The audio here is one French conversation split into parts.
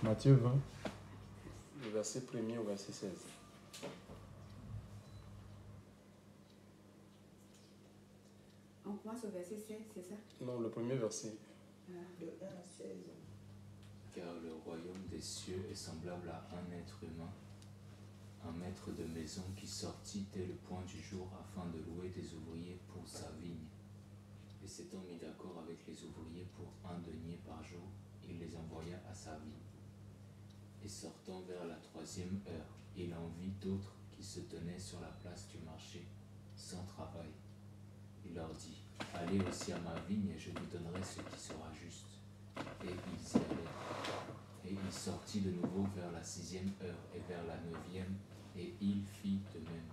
Matthieu 20, le verset 1er au verset 16. On commence au verset 16, c'est ça? Non, le premier verset. De 1 à 16. Car le royaume des cieux est semblable à un être humain, un maître de maison qui sortit dès le point du jour afin de louer des ouvriers pour sa vigne. Et s'étant mis d'accord avec les ouvriers pour 1 denier par jour, il les envoya à sa vigne. Et sortant vers la 3e heure, il en vit d'autres qui se tenaient sur la place du marché, sans travail. Il leur dit, allez aussi à ma vigne et je vous donnerai ce qui sera juste. Et ils y allèrent. Et il sortit de nouveau vers la 6e heure et vers la 9e, et il fit de même.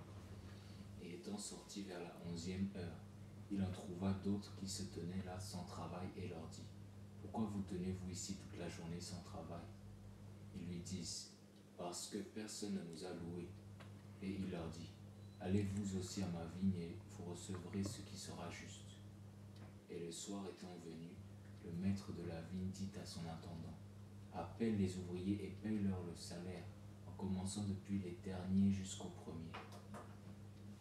Et étant sorti vers la 11e heure, il en trouva d'autres qui se tenaient là sans travail et leur dit, pourquoi vous tenez-vous ici toute la journée sans travail? Ils lui disent, parce que personne ne nous a loués. Et il leur dit, allez vous aussi à ma vigne et vous recevrez ce qui sera juste. Et le soir étant venu, le maître de la vigne dit à son intendant, appelle les ouvriers et paye-leur le salaire, en commençant depuis les derniers jusqu'aux premiers.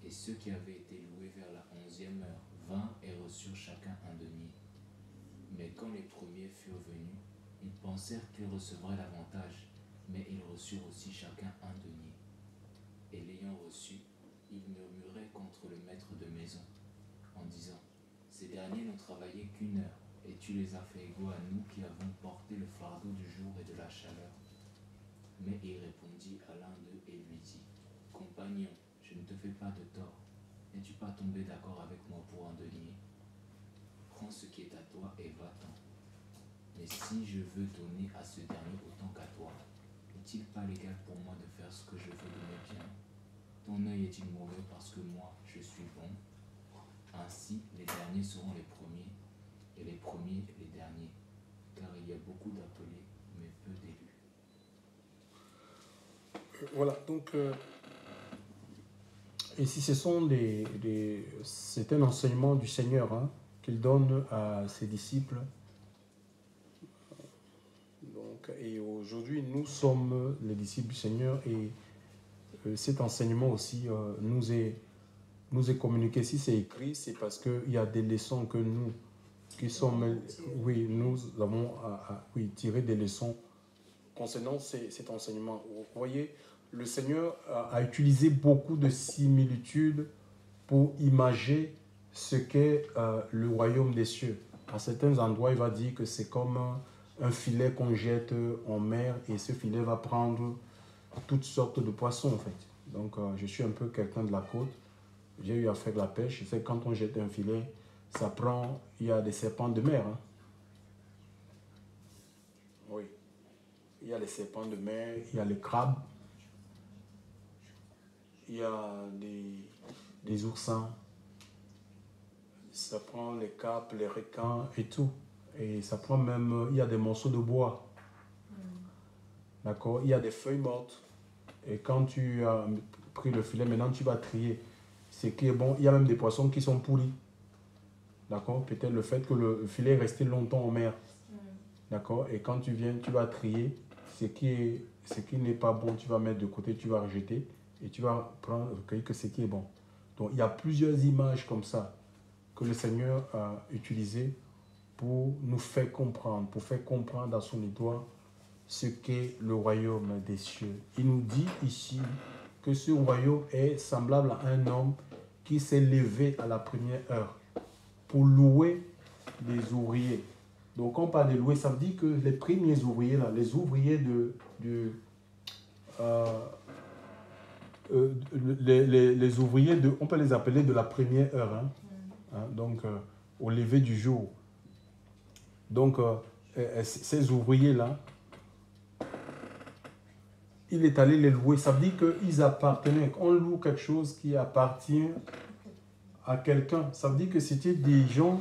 Et ceux qui avaient été loués vers la 11e heure vinrent et reçurent chacun 1 denier. Mais quand les premiers furent venus, ils pensèrent qu'ils recevraient davantage, mais ils reçurent aussi chacun 1 denier. Et l'ayant reçu, ils murmuraient contre le maître de maison, en disant, ces derniers n'ont travaillé qu'1 heure, et tu les as fait égaux à nous qui avons porté le fardeau du jour et de la chaleur. Mais il répondit à l'un d'eux et lui dit, compagnon, je ne te fais pas de tort. N'es-tu pas tombé d'accord avec moi pour 1 denier? Prends ce qui est à toi et va-t'en. Mais si je veux donner à ce dernier autant qu'à toi, n'est-il pas légal pour moi de faire ce que je veux de mes biens? Ton œil est-il mauvais parce que moi, je suis bon? Ainsi, les derniers seront les premiers, et les premiers les derniers, car il y a beaucoup d'appelés, mais peu d'élus. Voilà, donc ici ce sont c'est un enseignement du Seigneur qu'il donne à ses disciples. Donc, et aujourd'hui, nous sommes les disciples du Seigneur et cet enseignement aussi nous est communiqué. Si c'est écrit, c'est parce qu'il y a des leçons que nous, qui sommes, oui, nous avons tiré des leçons concernant cet enseignement. Vous voyez, le Seigneur a utilisé beaucoup de similitudes pour imager ce qu'est le royaume des cieux. À certains endroits, il va dire que c'est comme un filet qu'on jette en mer et ce filet va prendre toutes sortes de poissons en fait. Donc je suis un peu quelqu'un de la côte, j'ai eu à faire de la pêche, je sais que quand on jette un filet, ça prend, il y a des serpents de mer. Oui, il y a les serpents de mer, il y a les crabes, il y a des oursins, ça prend les carpes, les requins et tout. Et ça prend même, il y a des morceaux de bois. D'accord? Il y a des feuilles mortes. Et quand tu as pris le filet, maintenant tu vas trier ce qui est bon. Il y a même des poissons qui sont pourris. D'accord? Peut-être le fait que le filet est resté longtemps en mer. D'accord? Et quand tu viens, tu vas trier ce qui n'est pas bon, tu vas mettre de côté, tu vas rejeter. Et tu vas recueillir que ce qui est bon. Donc il y a plusieurs images comme ça que le Seigneur a utilisées pour nous faire comprendre, pour faire comprendre à son histoire ce qu'est le royaume des cieux. Il nous dit ici que ce royaume est semblable à un homme qui s'est levé à la première heure pour louer les ouvriers. Donc quand on parle de louer, ça veut dire que les premiers ouvriers, là, les ouvriers les ouvriers, on peut les appeler de la première heure, donc au lever du jour. Donc ces ouvriers-là, il est allé les louer. Ça veut dire qu'ils appartenaient. On loue quelque chose qui appartient à quelqu'un. Ça veut dire que c'était des gens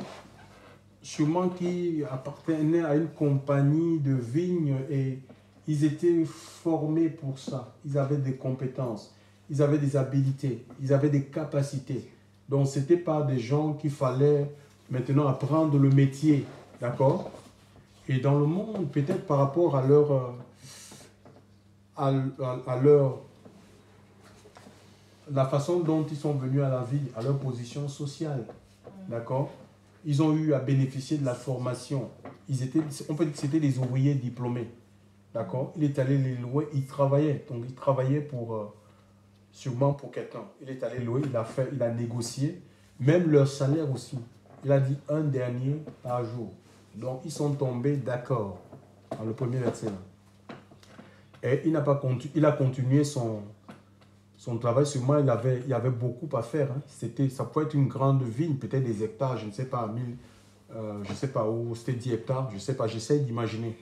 sûrement qui appartenaient à une compagnie de vignes et ils étaient formés pour ça. Ils avaient des compétences, ils avaient des habilités, ils avaient des capacités. Donc ce n'était pas des gens qu'il fallait maintenant apprendre le métier. D'accord? Et dans le monde, peut-être par rapport à leur, la façon dont ils sont venus à la vie, à leur position sociale, d'accord? Ils ont eu à bénéficier de la formation. En fait, c'était des ouvriers diplômés, d'accord? Il est allé les louer, il travaillait. Donc, il travaillait pour, sûrement pour quelqu'un. Il est allé louer, il a négocié. Même leur salaire aussi. Il a dit un dernier par jour. Donc, ils sont tombés d'accord dans le premier verset. Là. Et il a continué son travail. Sûrement, il y avait beaucoup à faire. Hein. Ça pouvait être une grande vigne, peut-être des hectares, je ne sais pas, 1000, je ne sais pas où, c'était 10 hectares, je ne sais pas, j'essaie d'imaginer.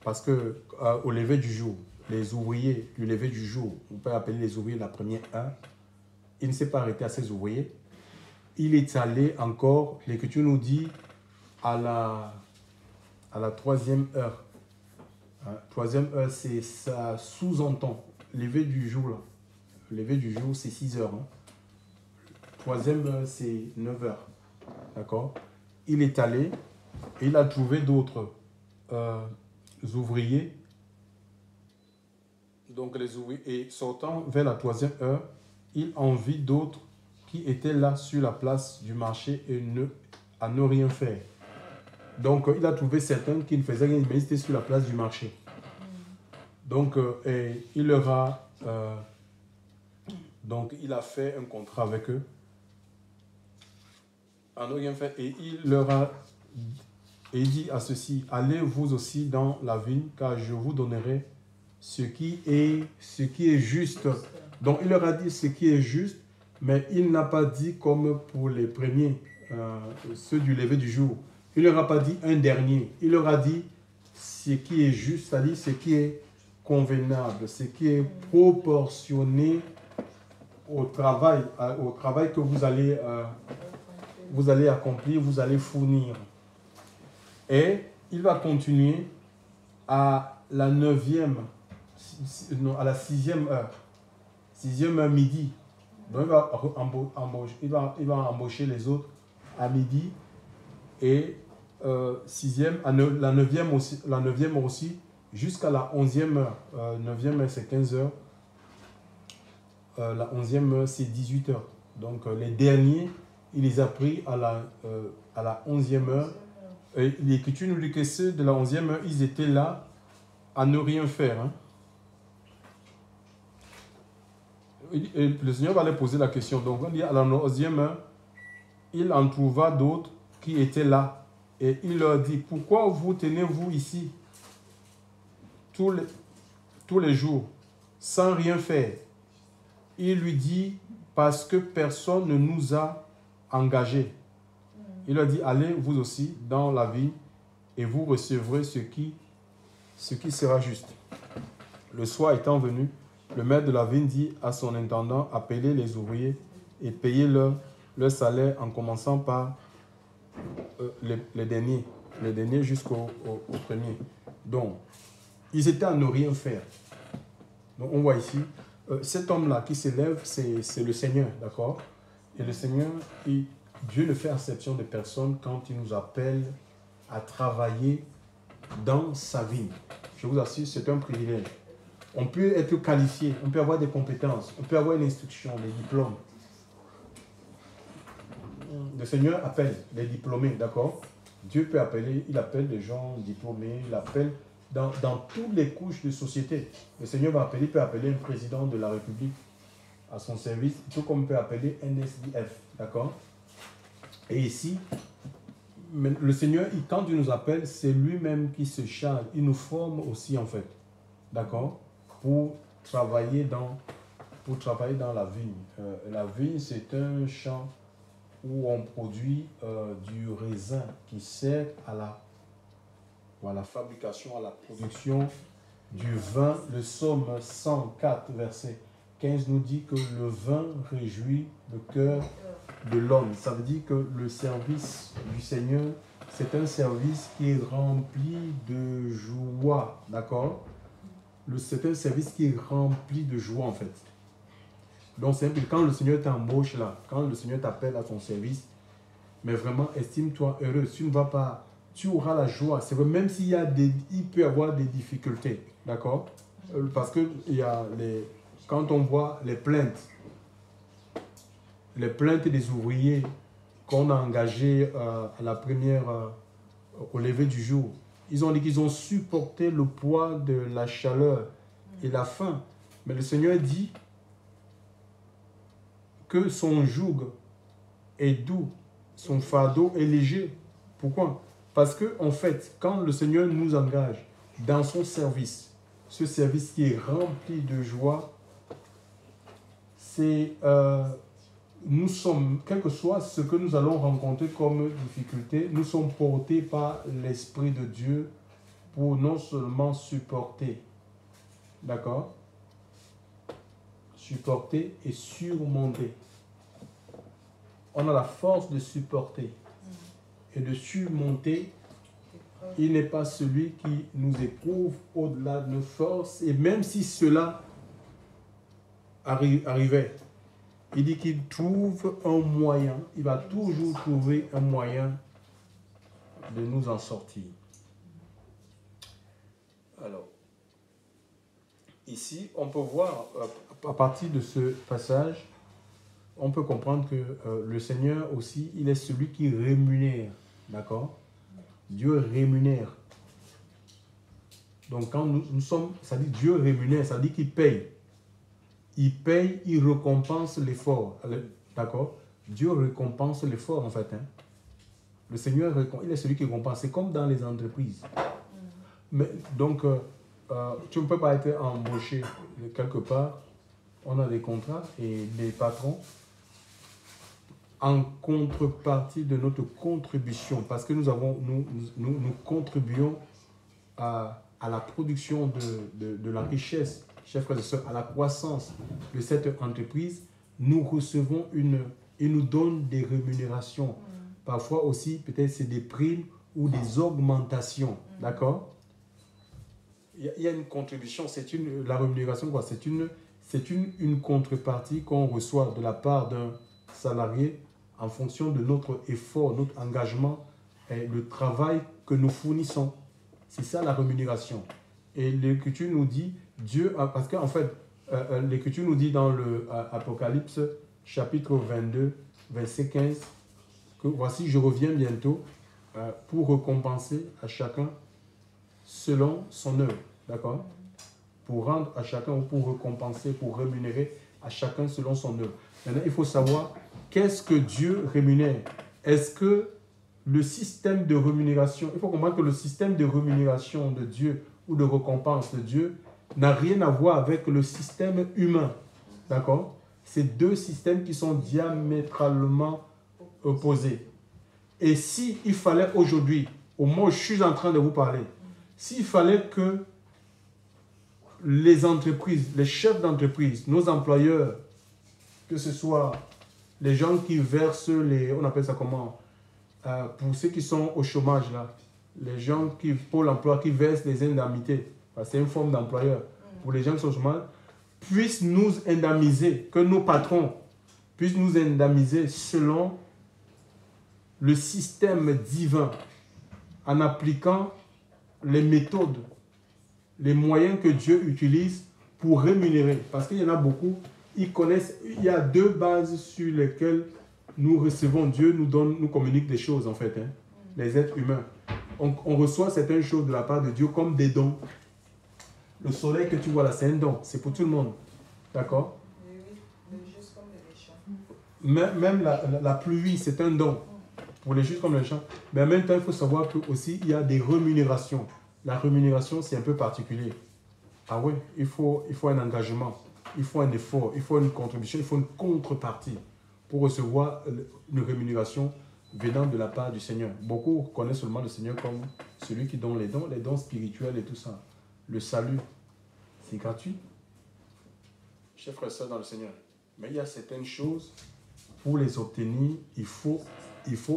Parce que au lever du jour, les ouvriers du lever du jour, on peut appeler les ouvriers la première heure, il ne s'est pas arrêté à ses ouvriers. Il est allé encore, l'Écriture nous dit, à la troisième heure. Troisième heure, ça sous-entend. Lever du jour, là. Lever du jour, c'est 6 heures. Hein. Troisième heure, c'est 9 heures. D'accord? Il est allé et il a trouvé d'autres ouvriers. Donc, les ouvriers, et sortant vers la troisième heure, il en vit d'autres qui étaient là sur la place du marché et à ne rien faire. Donc, il a trouvé certains qui ne faisaient rien, mais ils étaient sur la place du marché. Donc, il leur a... donc, il a fait un contrat avec eux. À ne rien faire. Et il leur a... Et il dit à ceux-ci, allez vous aussi dans la vigne, car je vous donnerai ce qui est juste. Donc, il leur a dit ce qui est juste, mais il n'a pas dit comme pour les premiers, ceux du lever du jour. Il ne leur a pas dit un dernier. Il leur a dit ce qui est juste, c'est-à-dire ce qui est convenable, ce qui est proportionné au travail que vous allez accomplir, vous allez fournir. Et il va continuer à la 9e, à la 6e heure. 6e heure midi. Donc il va embaucher les autres à midi. Et la 9e aussi, jusqu'à la 11e heure. 9e heure, c'est 15 heures. La 11e heure, c'est 18 heures. Donc, les derniers, il les a pris à la 11e heure. Et l'Écriture nous dit que ceux de la 11e heure, ils étaient là à ne rien faire. Hein. Et le Seigneur va leur poser la question. Donc, on dit à la 11e heure, il en trouva d'autres qui étaient là. Et il leur dit, pourquoi vous tenez-vous ici tous les jours sans rien faire? Il lui dit, parce que personne ne nous a engagés. Il leur dit, allez vous aussi dans la vigne et vous recevrez ce qui sera juste. Le soir étant venu, le maître de la vigne dit à son intendant, appelez les ouvriers et payez leur salaire en commençant par les derniers jusqu'au premier. Donc, ils étaient à ne rien faire. Donc, on voit ici, cet homme-là qui s'élève, c'est le Seigneur, d'accord? Et le Seigneur, Dieu ne fait exception de personne quand il nous appelle à travailler dans sa vie. Je vous assure, c'est un privilège. On peut être qualifié, on peut avoir des compétences, on peut avoir une instruction, des diplômes. Le Seigneur appelle les diplômés, d'accord? Dieu peut appeler, il appelle des gens diplômés, il appelle dans toutes les couches de société. Le Seigneur va appeler, il peut appeler un président de la République à son service, tout comme il peut appeler un SDF, d'accord? Et ici, le Seigneur, quand il nous appelle, c'est lui-même qui se charge, il nous forme aussi en fait, d'accord? Pour travailler dans la vigne. La vigne, c'est un champ où on produit du raisin qui sert à la fabrication, à la production du vin. Le psaume 104, verset 15 nous dit que le vin réjouit le cœur de l'homme. Ça veut dire que le service du Seigneur, c'est un service qui est rempli de joie, d'accord? C'est un service qui est rempli de joie en fait. Donc c'est quand le Seigneur t'embauche là, quand le Seigneur t'appelle à ton service, mais vraiment estime-toi heureux. Tu ne vas pas tu auras la joie. C'est vrai, même s'il y a il peut y avoir des difficultés, d'accord? Parce que quand on voit les plaintes des ouvriers qu'on a engagés à la première, au lever du jour, ils ont dit qu'ils ont supporté le poids de la chaleur et la faim. Mais le Seigneur dit que son joug est doux, son fardeau est léger. Pourquoi? Parce que, en fait, quand le Seigneur nous engage dans son service, ce service qui est rempli de joie, c'est nous sommes, quel que soit ce que nous allons rencontrer comme difficulté, nous sommes portés par l'Esprit de Dieu pour non seulement supporter, d'accord? Supporter et surmonter. On a la force de supporter et de surmonter. Il n'est pas celui qui nous éprouve au-delà de nos forces. Et même si cela arrivait, il dit qu'il trouve un moyen, il va toujours trouver un moyen de nous en sortir. Alors, ici, on peut voir, à partir de ce passage, on peut comprendre que le Seigneur aussi, il est celui qui rémunère, d'accord? Dieu rémunère. Donc quand nous sommes, ça dit Dieu rémunère, ça dit qu'il paye. Il paye, il récompense l'effort. D'accord? Dieu récompense l'effort en fait. Hein? Le Seigneur, il est celui qui récompense. C'est comme dans les entreprises. Mais, donc, tu ne peux pas être embauché quelque part. On a des contrats et les patrons, en contrepartie de notre contribution, parce que nous contribuons à la production de la richesse, chers frères et sœurs, à la croissance de cette entreprise, nous recevons ils nous donnent des rémunérations. Parfois aussi, peut-être c'est des primes ou des augmentations. D'accord? Il y a une contribution, la rémunération, quoi? C'est une contrepartie qu'on reçoit de la part d'un salarié en fonction de notre effort, notre engagement et le travail que nous fournissons. C'est ça la rémunération. Et l'Écriture nous dit, Dieu, parce qu'en fait, l'Écriture nous dit dans le Apocalypse chapitre 22, verset 15, que voici, je reviens bientôt pour récompenser à chacun selon son œuvre. D'accord? Pour rendre à chacun, ou pour récompenser, pour rémunérer à chacun selon son œuvre. Maintenant, il faut savoir qu'est-ce que Dieu rémunère. Est-ce que le système de rémunération, il faut comprendre que le système de rémunération de Dieu ou de récompense de Dieu n'a rien à voir avec le système humain. D'accord? C'est deux systèmes qui sont diamétralement opposés. Et s'il fallait aujourd'hui, au moment où je suis en train de vous parler, s'il fallait que les entreprises, les chefs d'entreprise, nos employeurs, que ce soit les gens qui versent on appelle ça comment, pour ceux qui sont au chômage là, les gens qui, pour l'emploi, qui versent les indemnités, c'est une forme d'employeur, pour les gens qui sont au chômage, puissent nous indemniser, que nos patrons puissent nous indemniser selon le système divin, en appliquant les méthodes, les moyens que Dieu utilise pour rémunérer. Parce qu'il y en a beaucoup, ils connaissent, il y a deux bases sur lesquelles nous recevons. Dieu nous communique des choses en fait, hein, les êtres humains. On reçoit certaines choses de la part de Dieu comme des dons. Le soleil que tu vois là, c'est un don, c'est pour tout le monde. D'accord? Oui, juste comme les champs. Même la pluie, c'est un don pour les justes comme les champs. Mais en même temps, il faut savoir que aussi il y a des rémunérations. La rémunération, c'est un peu particulier. Ah oui, il faut un engagement, il faut un effort, il faut une contribution, il faut une contrepartie pour recevoir une rémunération venant de la part du Seigneur. Beaucoup connaissent seulement le Seigneur comme celui qui donne les dons spirituels et tout ça. Le salut, c'est gratuit. Chers frères et sœurs dans le Seigneur. Mais il y a certaines choses, pour les obtenir, il faut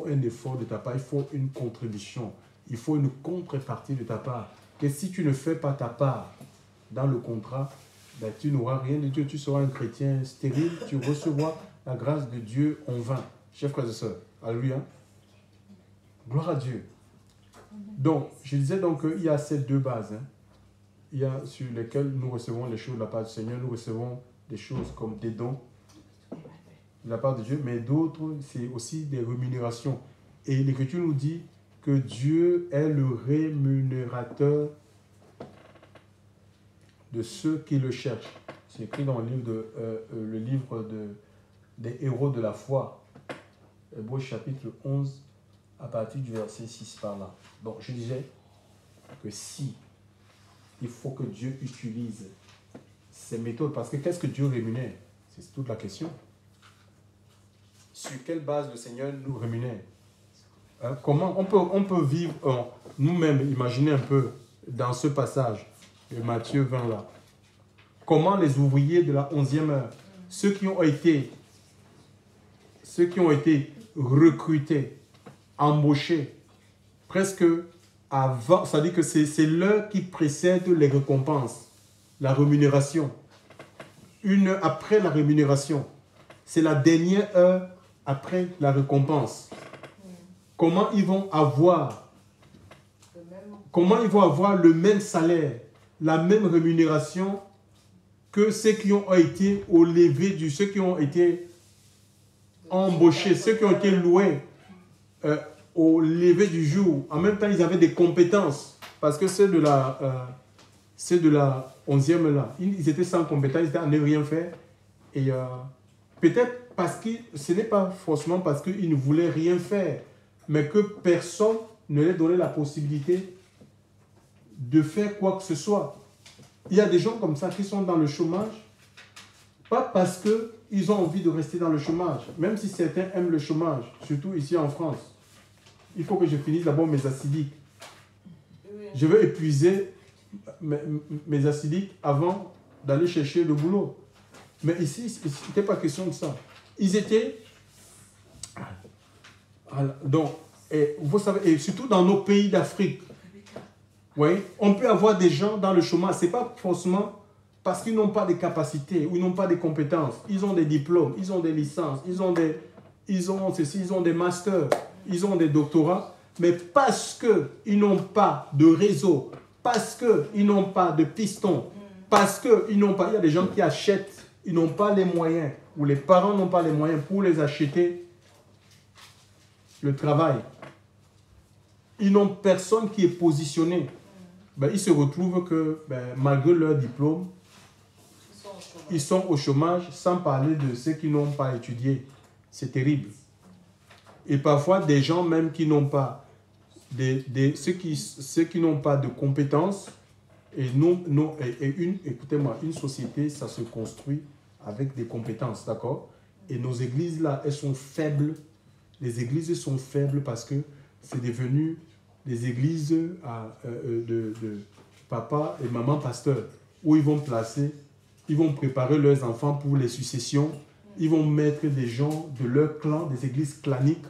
un effort de ta part, il faut une contribution. Il faut une contrepartie de ta part. Que si tu ne fais pas ta part dans le contrat, ben, tu n'auras rien de Dieu. Tu seras un chrétien stérile. Tu recevras la grâce de Dieu en vain. Chers frères et sœurs, alléluia. Gloire à Dieu. Donc, je disais donc qu'il y a ces deux bases. Hein. Il y a sur lesquelles nous recevons les choses de la part du Seigneur. Nous recevons des choses comme des dons de la part de Dieu, mais d'autres, c'est aussi des rémunérations. Et l'Écriture nous dit que Dieu est le rémunérateur de ceux qui le cherchent. C'est écrit dans le livre des héros de la foi, Hébreux chapitre 11, à partir du verset 6 par là. Donc je disais que si il faut que Dieu utilise ces méthodes, parce que qu'est-ce que Dieu rémunère? C'est toute la question. Sur quelle base le Seigneur nous rémunère? Hein, comment on peut vivre nous-mêmes, imaginez un peu dans ce passage de Matthieu 20 là. Comment les ouvriers de la 11e heure, ceux qui ont été recrutés, embauchés, presque avant, ça dit que c'est l'heure qui précède les récompenses, la rémunération. Une heure après la rémunération, c'est la dernière heure après la récompense. Comment ils vont avoir le même salaire, la même rémunération que ceux qui ont été au lever ceux qui ont été embauchés, ceux qui ont été loués au lever du jour. En même temps, ils avaient des compétences. Parce que ceux de la 11e là, ils étaient sans compétence, ils étaient à ne rien faire. Et peut-être parce que ce n'est pas forcément parce qu'ils ne voulaient rien faire, mais que personne ne leur donnait la possibilité de faire quoi que ce soit. Il y a des gens comme ça qui sont dans le chômage, pas parce qu'ils ont envie de rester dans le chômage, même si certains aiment le chômage, surtout ici en France. Il faut que je finisse d'abord mes acidiques. Je veux épuiser mes acidiques avant d'aller chercher le boulot. Mais ici, ce n'était pas question de ça. Ils étaient... Donc, vous savez, et surtout dans nos pays d'Afrique, oui, on peut avoir des gens dans le chômage. Ce n'est pas forcément parce qu'ils n'ont pas de capacités ou ils n'ont pas de compétences. Ils ont des diplômes, ils ont des licences, ils ont des masters, ils ont des doctorats. Mais parce qu'ils n'ont pas de réseau, parce qu'ils n'ont pas de piston, parce qu'ils n'ont pas... Il y a des gens qui achètent, ils n'ont pas les moyens, ou les parents n'ont pas les moyens pour les acheter le travail. Ils n'ont personne qui est positionné. Ben, ils se retrouvent que, malgré leur diplôme, ils sont au chômage, sans parler de ceux qui n'ont pas étudié. C'est terrible. Et parfois, des gens même qui n'ont pas, ceux qui n'ont pas de compétences, écoutez-moi, une société, ça se construit avec des compétences, d'accord? Et nos églises, là, elles sont faibles. Les églises sont faibles parce que c'est devenu des églises de papa et maman pasteur, où ils vont préparer leurs enfants pour les successions. Ils vont mettre des gens de leur clan, des églises claniques,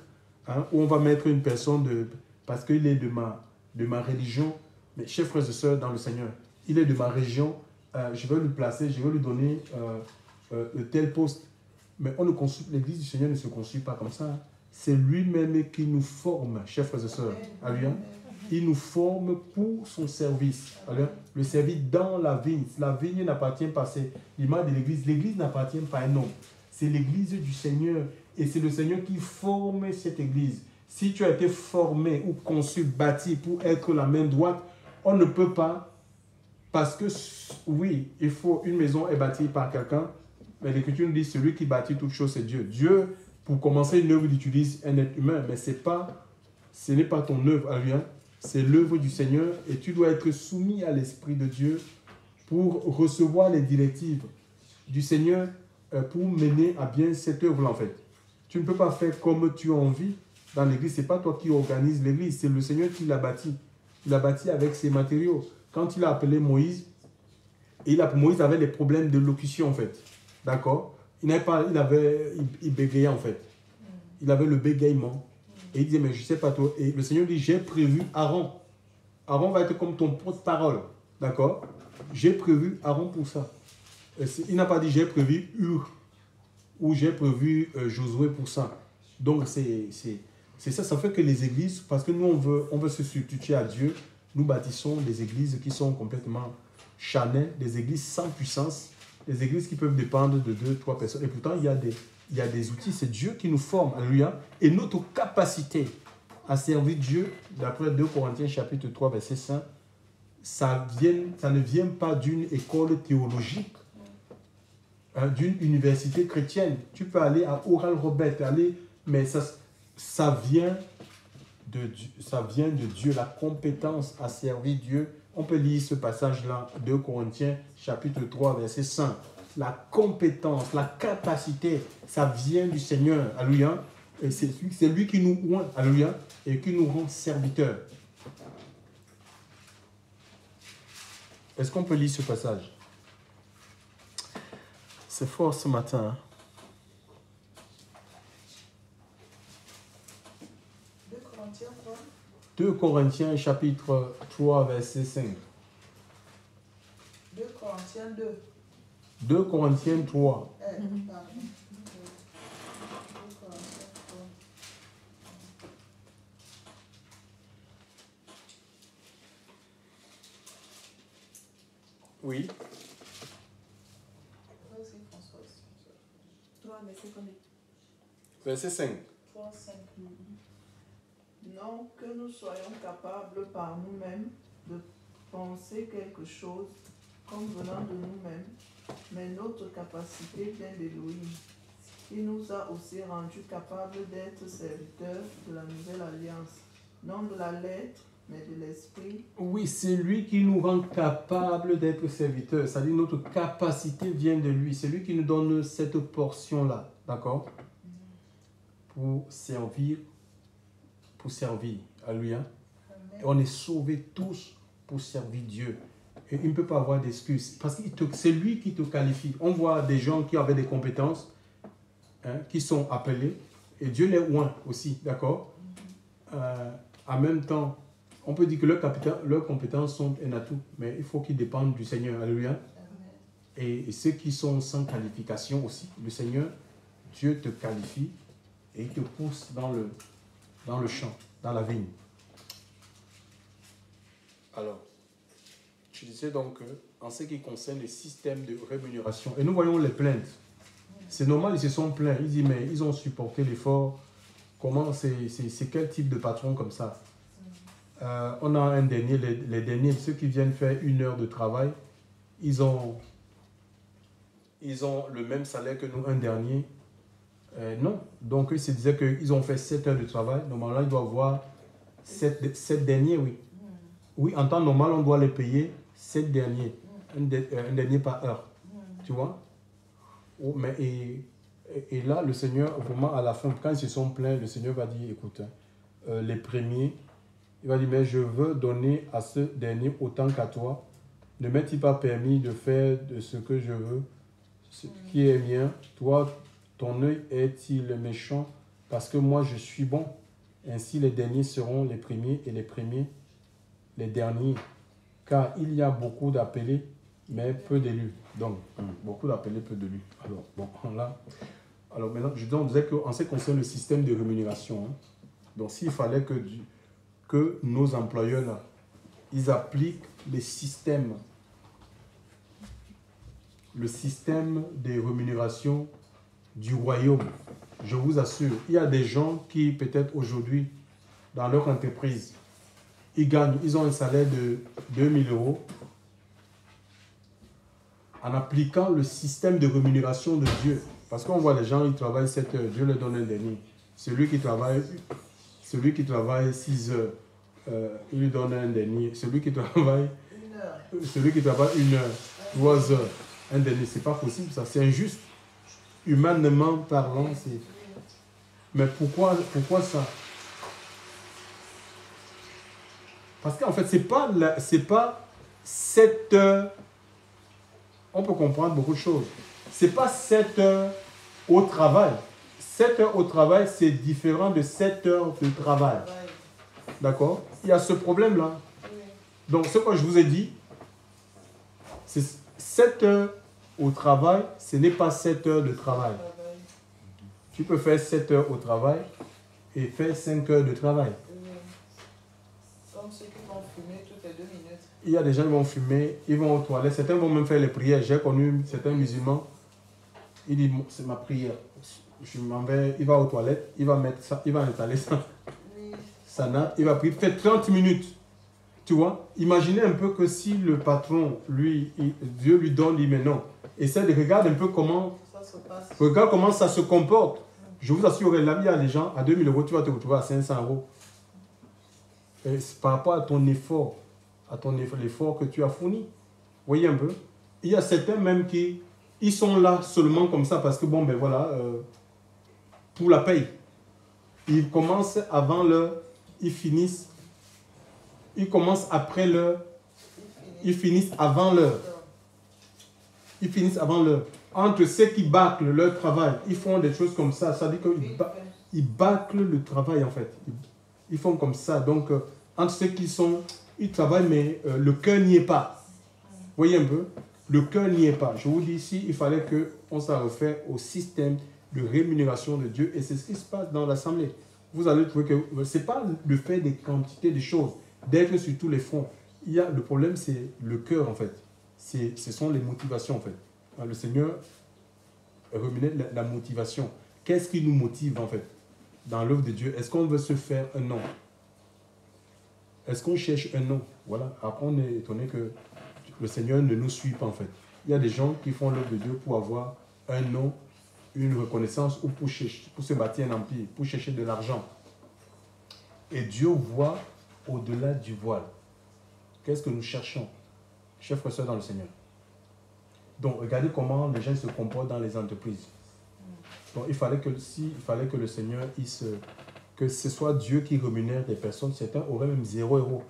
hein, où on va mettre une personne parce qu'il est de ma religion, mais chers frères et sœurs dans le Seigneur, il est de ma région, je vais lui placer, je vais lui donner tel poste. Mais l'église du Seigneur ne se construit pas comme ça. Hein. C'est lui-même qui nous forme, chers frères et sœurs. Alléluia. Il nous forme pour son service. Alléluia. Le service dans la vigne. La vigne n'appartient pas, c'est l'image de l'église. L'église n'appartient pas à un homme. C'est l'église du Seigneur. Et c'est le Seigneur qui forme cette église. Si tu as été formé ou conçu, bâti pour être la main droite, on ne peut pas, parce que oui, une maison est bâtie par quelqu'un, mais l'Écriture nous dit celui qui bâtit toute chose, c'est Dieu. Dieu, pour commencer une œuvre, il utilise un être humain, mais ce n'est pas ton œuvre, alléluia. C'est l'œuvre du Seigneur et tu dois être soumis à l'Esprit de Dieu pour recevoir les directives du Seigneur pour mener à bien cette œuvre-là, en fait. Tu ne peux pas faire comme tu as envie dans l'église. Ce n'est pas toi qui organise l'église, c'est le Seigneur qui l'a bâti. Il l'a bâti avec ses matériaux. Quand il a appelé Moïse, Moïse avait des problèmes de locution, en fait. D'accord? Il bégayait, en fait. Il avait le bégaiement. Et il disait, mais je ne sais pas toi. Et le Seigneur dit, j'ai prévu Aaron. Aaron va être comme ton porte-parole. D'accord? J'ai prévu Aaron pour ça. Il n'a pas dit, j'ai prévu Hur. Ou j'ai prévu Josué pour ça. Donc, C'est ça, ça fait que les églises, parce que nous, on veut se substituer à Dieu, nous bâtissons des églises qui sont complètement charnelles, des églises sans puissance, des églises qui peuvent dépendre de 2, 3 personnes. Et pourtant, il y a des outils, c'est Dieu qui nous forme, alléluia. Et notre capacité à servir Dieu, d'après 2 Corinthiens chapitre 3, verset 5, ça ne vient pas d'une école théologique, d'une université chrétienne. Tu peux aller à Oral Robert, mais ça vient de Dieu, la compétence à servir Dieu. On peut lire ce passage-là, 2 Corinthiens, chapitre 3, verset 5. La compétence, la capacité, ça vient du Seigneur, alléluia. Et c'est lui qui nous oint, alléluia, et qui nous rend serviteurs. Est-ce qu'on peut lire ce passage? C'est fort ce matin. Hein? 2 Corinthiens 3. 2 Corinthiens chapitre 3 verset 5. 2 Corinthiens 2. 2 Corinthiens 3. Pardon. 2 Corinthiens 3. Oui. Vas-y, Françoise. 3, verset combien? Verset 5. 3, 5. Non que nous soyons capables par nous-mêmes de penser quelque chose comme venant de nous-mêmes, mais notre capacité vient d'Élohim. Il nous a aussi rendus capables d'être serviteurs de la nouvelle alliance, non de la lettre, mais de l'esprit. Oui, c'est lui qui nous rend capables d'être serviteurs. C'est-à-dire notre capacité vient de lui. C'est lui qui nous donne cette portion-là, d'accord? Pour servir. Alléluia. Et on est sauvés tous pour servir Dieu. Et il ne peut pas avoir d'excuses. Parce que c'est lui qui te qualifie. On voit des gens qui avaient des compétences, qui sont appelés. Et Dieu les oint aussi, d'accord? En même temps, on peut dire que leurs compétences sont un atout, mais il faut qu'ils dépendent du Seigneur. Alléluia. Et ceux qui sont sans qualification aussi, le Seigneur, Dieu te qualifie et il te pousse dans le champ, dans la vigne. Alors, je disais donc en ce qui concerne le système de rémunération, et nous voyons les plaintes. C'est normal, ils se sont plaints. Ils disent, mais ils ont supporté l'effort. Comment c'est quel type de patron comme ça? On a un dernier, les derniers, ceux qui viennent faire 1 heure de travail, ils ont le même salaire que nous, un dernier. Non. Donc, ils se disaient qu'ils ont fait 7 heures de travail. Normalement, ils doivent avoir 7 derniers, oui. Oui, en temps normal, on doit les payer 7 derniers. Un dernier par heure. Tu vois? Oh, mais et là, le Seigneur, vraiment, à la fin, quand ils se sont plaints, le Seigneur va dire, écoute, les premiers, il va dire, mais je veux donner à ce dernier autant qu'à toi. Ne m'est-il pas permis de faire de ce que je veux, ce qui est mien? Toi, ton œil est-il méchant? Parce que moi, je suis bon. Ainsi, les derniers seront les premiers et les premiers les derniers. Car il y a beaucoup d'appelés, mais peu d'élus. Donc, beaucoup d'appelés, peu d'élus. Alors, bon, là. Alors maintenant, on disait qu'en ce qui concerne le système de rémunération, donc s'il fallait que nos employeurs, là, ils appliquent le système de rémunération du royaume, je vous assure, il y a des gens qui, peut-être aujourd'hui, dans leur entreprise, ils ont un salaire de 2000 €. En appliquant le système de rémunération de Dieu. Parce qu'on voit les gens, ils travaillent 7 heures, Dieu leur donne un dernier. Celui qui travaille 6 heures, il lui donne un dernier. Celui qui travaille 1 heure, 3 heures, un dernier. C'est pas possible ça, c'est injuste. Humainement parlant, c'est... Mais pourquoi ça? Parce qu'en fait, c'est pas 7 heures. On peut comprendre beaucoup de choses. C'est pas 7 heures au travail. 7 heures au travail, c'est différent de 7 heures de travail. D'accord? Il y a ce problème-là. Donc, ce que je vous ai dit, c'est 7 heures au travail, ce n'est pas 7 heures de travail. Tu peux faire 7 heures au travail et fait 5 heures de travail. Comme ceux qui vont fumer toutes les 2 minutes. Il y a des gens qui vont fumer, ils vont aux toilettes, certains vont même faire les prières. J'ai connu certains musulmans, il dit c'est ma prière. Je m'en vais, il va aux toilettes, il va mettre ça, il va étaler ça. Ça n'a, il va prier, fait 30 minutes. Tu vois, imaginez un peu que si le patron, lui, Dieu lui donne, il dit mais non. Essaie de regarder un peu comment Ça se passe. regarde comment ça se comporte. Je vous assure, là, il y a des gens, à 2000 €, tu vas te retrouver à 500 €. Et c'est par rapport à ton effort, l'effort que tu as fourni. Vous voyez un peu? Il y a certains même qui, ils sont là seulement comme ça parce que, bon, ben voilà, pour la paye. Ils commencent avant l'heure, ils finissent. Ils commencent après l'heure, ils finissent avant l'heure. Ils finissent avant l'heure. Entre ceux qui bâclent leur travail, ils font des choses comme ça. Ça dit qu'ils bâclent le travail en fait. Ils font comme ça. Donc, entre ceux qui sont, ils travaillent, mais le cœur n'y est pas. Vous voyez un peu? Le cœur n'y est pas. Je vous dis ici, il fallait qu'on s'en refait au système de rémunération de Dieu. Et c'est ce qui se passe dans l'Assemblée. Vous allez trouver que ce n'est pas le fait des quantités de choses, d'être sur tous les fronts. Le problème, c'est le cœur, en fait. Ce sont les motivations, en fait. Le Seigneur rémunère la motivation. Qu'est-ce qui nous motive, en fait, dans l'œuvre de Dieu? Est-ce qu'on veut se faire un nom? Est-ce qu'on cherche un nom? Voilà. Après, on est étonné que le Seigneur ne nous suit pas, en fait. Il y a des gens qui font l'œuvre de Dieu pour avoir un nom, une reconnaissance ou pour se bâtir un empire, pour chercher de l'argent. Et Dieu voit au-delà du voile. Qu'est-ce que nous cherchons, chers frères et sœurs dans le Seigneur? Donc, regardez comment les gens se comportent dans les entreprises. Donc, il fallait que le Seigneur, que ce soit Dieu qui rémunère des personnes, certains auraient même 0 €.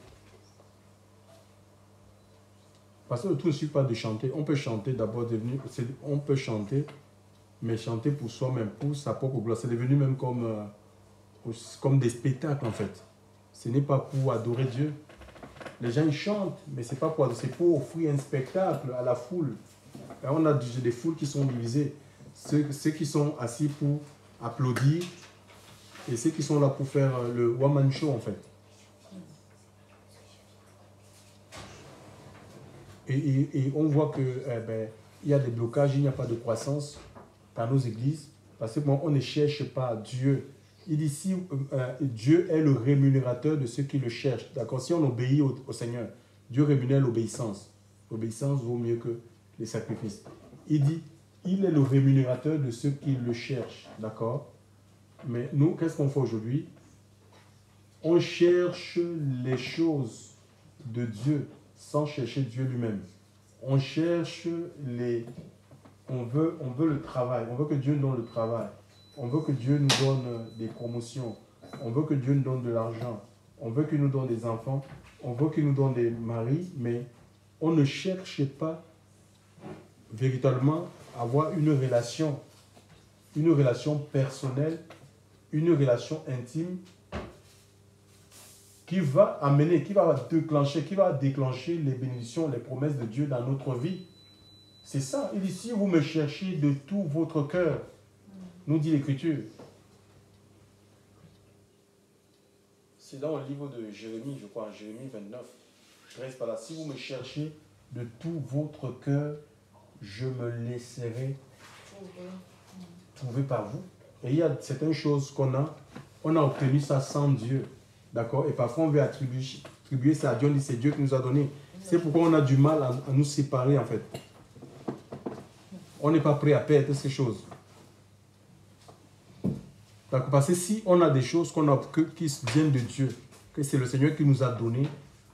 Parce que le tout ne suffit pas de chanter. On peut chanter d'abord, on peut chanter, mais chanter pour soi-même, pour sa propre gloire. C'est devenu même comme des spectacles en fait. Ce n'est pas pour adorer Dieu. Les gens ils chantent, mais c'est pas pour, c'est pour offrir un spectacle à la foule. Et on a des foules qui sont divisées. Ceux qui sont assis pour applaudir et ceux qui sont là pour faire le one-man show en fait. Et on voit que il y a des blocages, il n'y a pas de croissance dans nos églises parce que on ne cherche pas Dieu. Il dit ici, Dieu est le rémunérateur de ceux qui le cherchent. D'accord? Si on obéit au Seigneur, Dieu rémunère l'obéissance. L'obéissance vaut mieux que les sacrifices. Il dit, il est le rémunérateur de ceux qui le cherchent. D'accord? Mais nous, qu'est-ce qu'on fait aujourd'hui? On cherche les choses de Dieu sans chercher Dieu lui-même. On cherche on veut le travail. On veut que Dieu nous donne le travail. On veut que Dieu nous donne des promotions. On veut que Dieu nous donne de l'argent. On veut qu'il nous donne des enfants. On veut qu'il nous donne des maris. Mais on ne cherche pas véritablement à avoir une relation personnelle, une relation intime qui va déclencher les bénédictions, les promesses de Dieu dans notre vie. C'est ça. Il dit, si vous me cherchez de tout votre cœur, nous dit l'Écriture. C'est dans le livre de Jérémie, je crois, Jérémie 29, 13 par là. Si vous me cherchez de tout votre cœur, je me laisserai trouver par vous. Et il y a certaines choses on a obtenu ça sans Dieu. D'accord? Et parfois on veut attribuer ça à Dieu, on dit c'est Dieu qui nous a donné. C'est pourquoi on a du mal à nous séparer en fait. On n'est pas prêt à perdre ces choses. Parce que si on a des choses qui viennent de Dieu, que c'est le Seigneur qui nous a donné,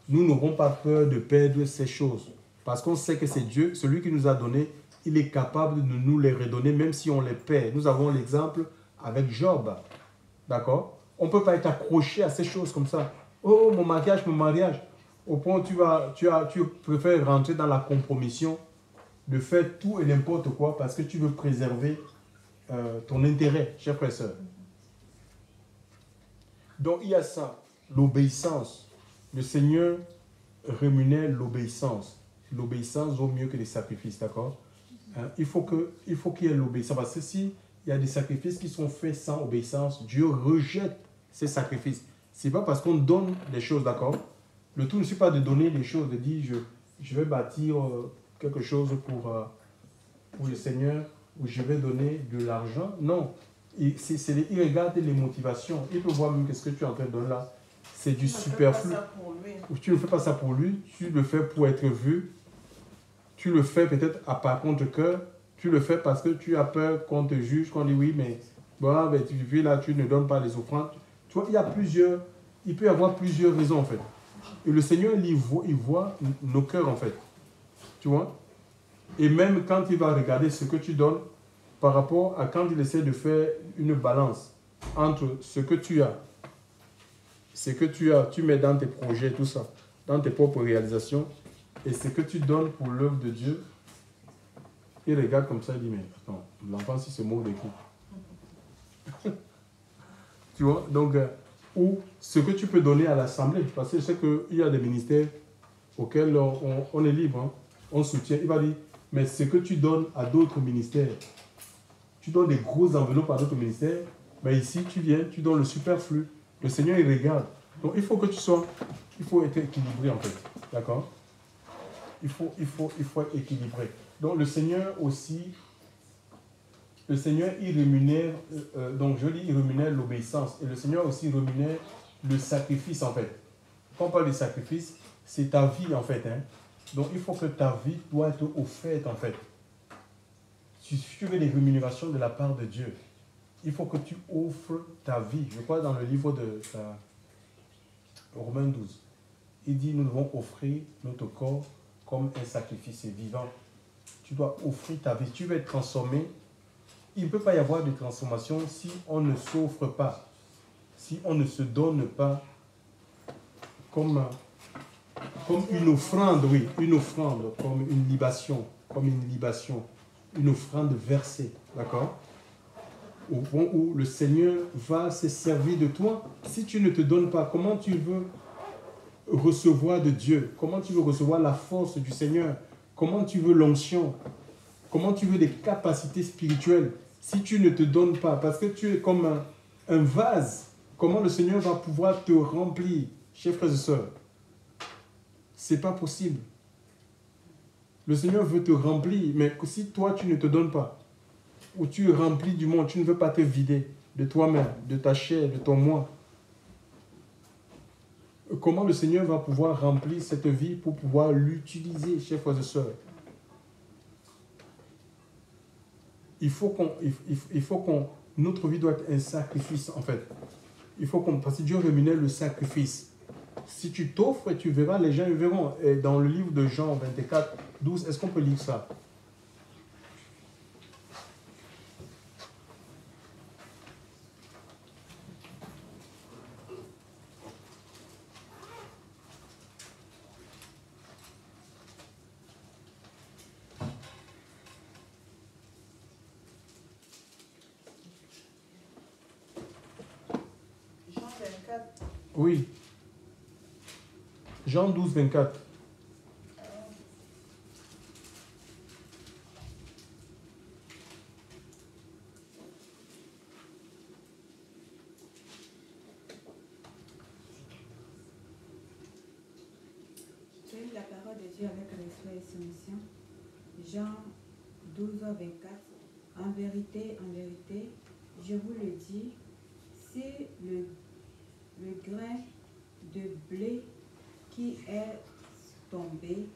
nous n'aurons pas peur de perdre ces choses. Parce qu'on sait que c'est Dieu, celui qui nous a donné, il est capable de nous les redonner même si on les perd. Nous avons l'exemple avec Job. D'accord? On ne peut pas être accroché à ces choses comme ça. Oh, mon mariage. Au point où tu préfères rentrer dans la compromission de faire tout et n'importe quoi parce que tu veux préserver ton intérêt, chers frères et sœurs. Donc, il y a ça, l'obéissance. Le Seigneur rémunère l'obéissance. L'obéissance vaut mieux que les sacrifices, d'accord? Il faut qu'il y ait l'obéissance. Parce que s'il y a des sacrifices qui sont faits sans obéissance, Dieu rejette ces sacrifices. Ce n'est pas parce qu'on donne des choses, d'accord? Le tout ne suit pas de donner des choses, de dire je vais bâtir quelque chose pour le Seigneur, ou je vais donner de l'argent. Non, il regarde les motivations. Il peut voir même que ce que tu es en train de donner là, c'est du superflu. Tu ne fais pas ça pour lui, tu le fais pour être vu. Tu le fais peut-être à par contre cœur. Tu le fais parce que tu as peur qu'on te juge, qu'on dit oui, mais bon, ben, tu vis là, tu ne donnes pas les offrandes. Tu vois, il peut y avoir plusieurs raisons en fait. Et le Seigneur, il voit nos cœurs en fait. Tu vois? Et même quand il va regarder ce que tu donnes par rapport à quand il essaie de faire une balance entre ce que tu as, tu mets dans tes projets, tout ça, dans tes propres réalisations, et ce que tu donnes pour l'œuvre de Dieu, il regarde comme ça, il dit, mais attends, l'enfant, si se moque de qui? Tu vois? Donc, ou ce que tu peux donner à l'Assemblée, parce que je sais qu'il y a des ministères auxquels on est libre, hein, on soutient. Il va dire, mais ce que tu donnes à d'autres ministères, tu donnes des grosses enveloppes à d'autres ministères, mais ici, tu viens, tu donnes le superflu. Le Seigneur, il regarde. Donc, il faut être équilibré, en fait. D'accord? Il faut être équilibré. Donc, le Seigneur aussi, il rémunère, il rémunère l'obéissance. Et le Seigneur aussi rémunère le sacrifice, en fait. Quand on parle de sacrifice, c'est ta vie, en fait. Hein. Donc, il faut que ta vie doit être offerte, en fait. Si tu veux des rémunérations de la part de Dieu, il faut que tu offres ta vie. Je crois dans le livre de Romains 12, il dit, nous devons offrir notre corps comme un sacrifice vivant. Tu dois offrir ta vie. Tu veux être transformé. Il ne peut pas y avoir de transformation si on ne s'offre pas, si on ne se donne pas comme une offrande, oui, une offrande, comme une libation, une offrande versée, d'accord? Au point où le Seigneur va se servir de toi. Si tu ne te donnes pas, comment tu veux recevoir de Dieu? Comment tu veux recevoir la force du Seigneur? Comment tu veux l'onction? Comment tu veux des capacités spirituelles si tu ne te donnes pas? Parce que tu es comme un vase. Comment le Seigneur va pouvoir te remplir, chers frères et sœurs? Ce n'est pas possible. Le Seigneur veut te remplir, mais si toi tu ne te donnes pas, ou tu es rempli du monde, tu ne veux pas te vider de toi-même, de ta chair, de ton moi, comment le Seigneur va pouvoir remplir cette vie pour pouvoir l'utiliser, chers frères et sœurs? Notre vie doit être un sacrifice, en fait. Parce que Dieu rémunère le sacrifice. Si tu t'offres, tu verras, les gens ils verront. Et dans le livre de Jean 24, 12, est-ce qu'on peut lire ça? Oui. Jean 12, 24. Tu lis la parole de Dieu avec respect et soumission. Jean 12, 24. En vérité, je vous le dis, si le grain de blé qui est tombé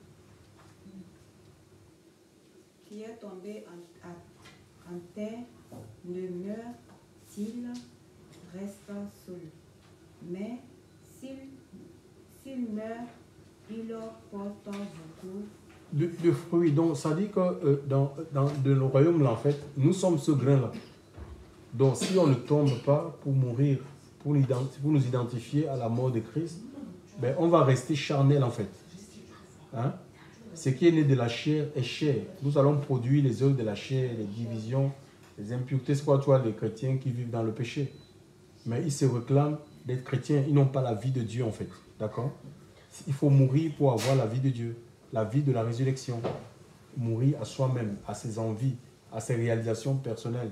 en terre ne meurt-il, reste seul. Mais s'il meurt, il porte beaucoup De fruits. Donc, ça dit que dans le royaume, là, en fait, nous sommes ce grain-là. Donc, si on ne tombe pas pour mourir, pour nous identifier à la mort de Christ, ben, on va rester charnel, en fait. Hein? Ce qui est né de la chair est chair. Nous allons produire les œuvres de la chair, les divisions, les impuretés. C'est quoi, toi, les chrétiens qui vivent dans le péché? Mais ils se réclament d'être chrétiens. Ils n'ont pas la vie de Dieu, en fait. D'accord? Il faut mourir pour avoir la vie de Dieu. La vie de la résurrection. Mourir à soi-même, à ses envies, à ses réalisations personnelles,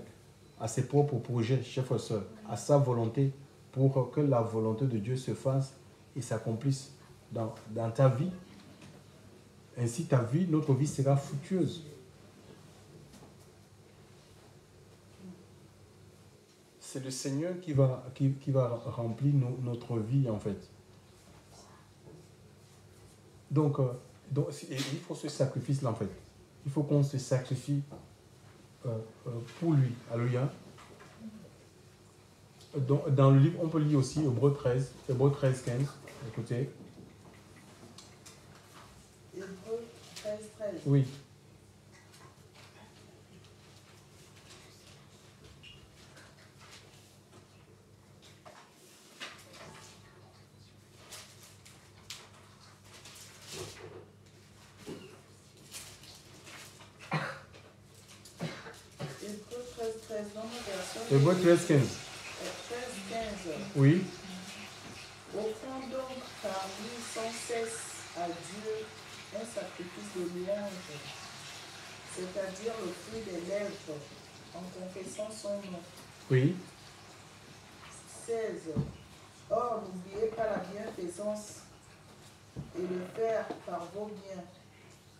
à ses propres projets, chers frères et sœurs, à sa volonté, pour que la volonté de Dieu se fasse et s'accomplisse dans ta vie. Ainsi, ta vie, notre vie sera fructueuse. C'est le Seigneur qui va remplir notre vie, en fait. Donc, il faut ce sacrifice-là, en fait. Il faut qu'on se sacrifie pour lui. Alléluia. Dans le livre, on peut lire aussi Hébreux 13, 15. Écoutez. Hébreux 13, 13. Oui. Hébreux 13, 15. 13, 15. Oui. Offrons donc par lui sans cesse à Dieu un sacrifice de louange, c'est-à-dire le fruit des lèvres, en confessant son nom. Oui. 16. Or, n'oubliez pas la bienfaisance et le faire par vos biens,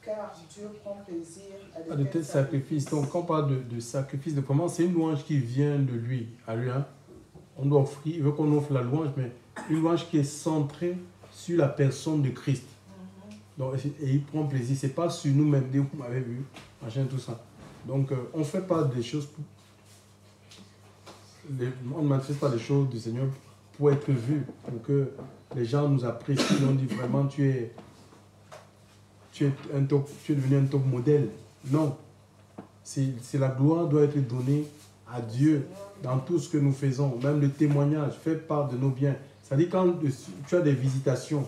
car Dieu prend plaisir à de tels sacrifices. Donc, quand on parle de sacrifice, de comment c'est une louange qui vient de lui, à lui. Hein? On doit offrir, il veut qu'on offre la louange, mais une louange qui est centrée sur la personne de Christ. Donc, et il prend plaisir. C'est pas sur nous-mêmes, vous m'avez vu, machin, tout ça. Donc, on ne fait pas des choses on ne manifeste pas des choses du Seigneur pour être vu, pour que les gens nous apprécient. On dit vraiment, tu es devenu un top modèle. Non. C'est la gloire doit être donnée à Dieu dans tout ce que nous faisons. Même le témoignage, fait part de nos biens. C'est-à-dire quand tu as des visitations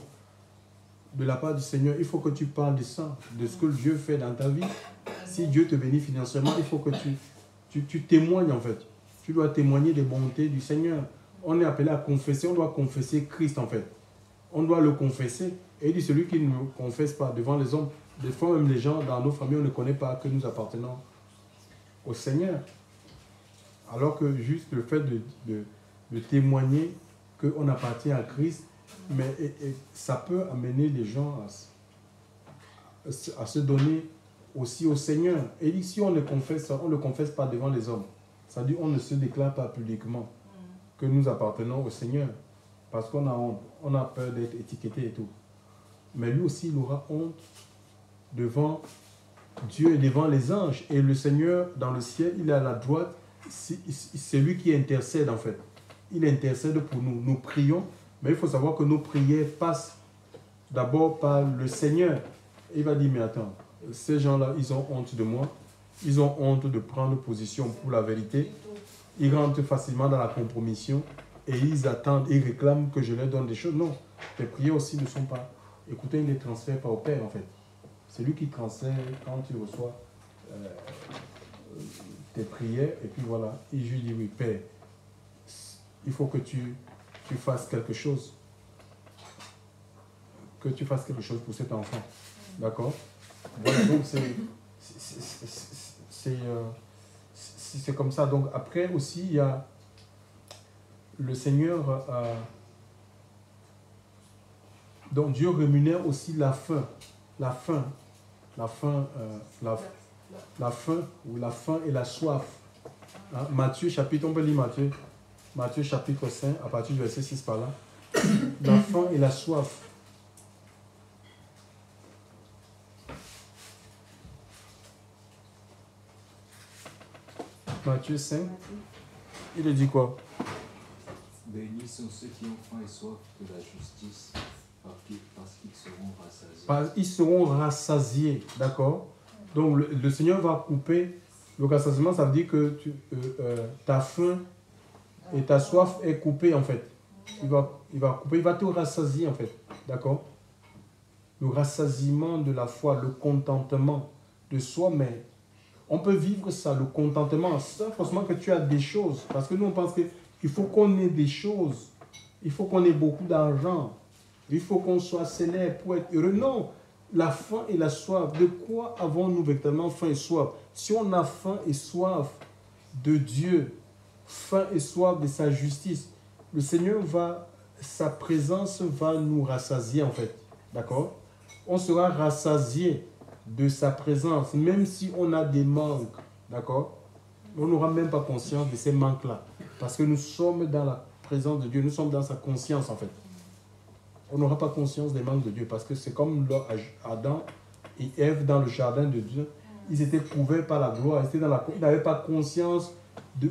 de la part du Seigneur, il faut que tu parles de ça, de ce que Dieu fait dans ta vie. Si Dieu te bénit financièrement, il faut que tu témoignes en fait. Tu dois témoigner des bontés du Seigneur. On est appelé à confesser, on doit confesser Christ en fait. On doit le confesser. Et il dit, celui qui ne confesse pas devant les hommes, des fois même les gens dans nos familles, on ne connaît pas que nous appartenons au Seigneur. Alors que juste le fait de témoigner qu'on appartient à Christ, mais ça peut amener les gens à se donner aussi au Seigneur. Et il dit, si on le confesse pas devant les hommes, ça dit on ne se déclare pas publiquement que nous appartenons au Seigneur. Parce qu'on a honte, on a peur d'être étiqueté et tout. Mais lui aussi, il aura honte devant Dieu et devant les anges. Et le Seigneur, dans le ciel, il est à la droite. C'est lui qui intercède, en fait. Il intercède pour nous. Nous prions, mais il faut savoir que nos prières passent d'abord par le Seigneur. Et il va dire, mais attends, ces gens-là, ils ont honte de moi. Ils ont honte de prendre position pour la vérité. Ils rentrent facilement dans la compromission. Et ils attendent, ils réclament que je leur donne des choses. Non, les prières aussi ne sont pas... Écoutez, il ne les transfère pas au Père, en fait. C'est lui qui transfère quand tu reçois tes prières. Et puis voilà, il lui dit, oui, Père, il faut que tu fasses quelque chose. Que tu fasses quelque chose pour cet enfant. D'accord? Voilà, donc c'est comme ça. Donc après aussi, il y a le Seigneur... donc Dieu rémunère aussi la faim. La faim ou la faim et la soif. Hein? Matthieu chapitre, on peut lire Matthieu chapitre 5, à partir du verset 6 par là. La faim et la soif. Matthieu 5, il dit quoi? Bénis sont ceux qui ont faim et soif de la justice, parce qu'ils seront rassasiés. Ils seront rassasiés, d'accord? Donc le Seigneur va couper. Le rassasiement, ça veut dire que ta faim et ta soif est coupée en fait. Il va couper, il va te rassasier en fait, d'accord? Le rassasiement de la foi, le contentement de soi, mais on peut vivre ça, le contentement, sans forcément que tu as des choses. Parce que nous, on pense qu'il faut qu'on ait des choses. Il faut qu'on ait beaucoup d'argent. Il faut qu'on soit célèbre pour être heureux. Non, la faim et la soif. De quoi avons-nous véritablement faim et soif? Si on a faim et soif de Dieu, faim et soif de sa justice, le Seigneur sa présence va nous rassasier en fait. D'accord? On sera rassasié de sa présence, même si on a des manques. D'accord? On n'aura même pas conscience de ces manques-là. Parce que nous sommes dans la présence de Dieu, nous sommes dans sa conscience en fait. On n'aura pas conscience des manques de Dieu parce que c'est comme Adam et Ève dans le jardin de Dieu. Ils étaient couverts par la gloire, ils n'avaient pas conscience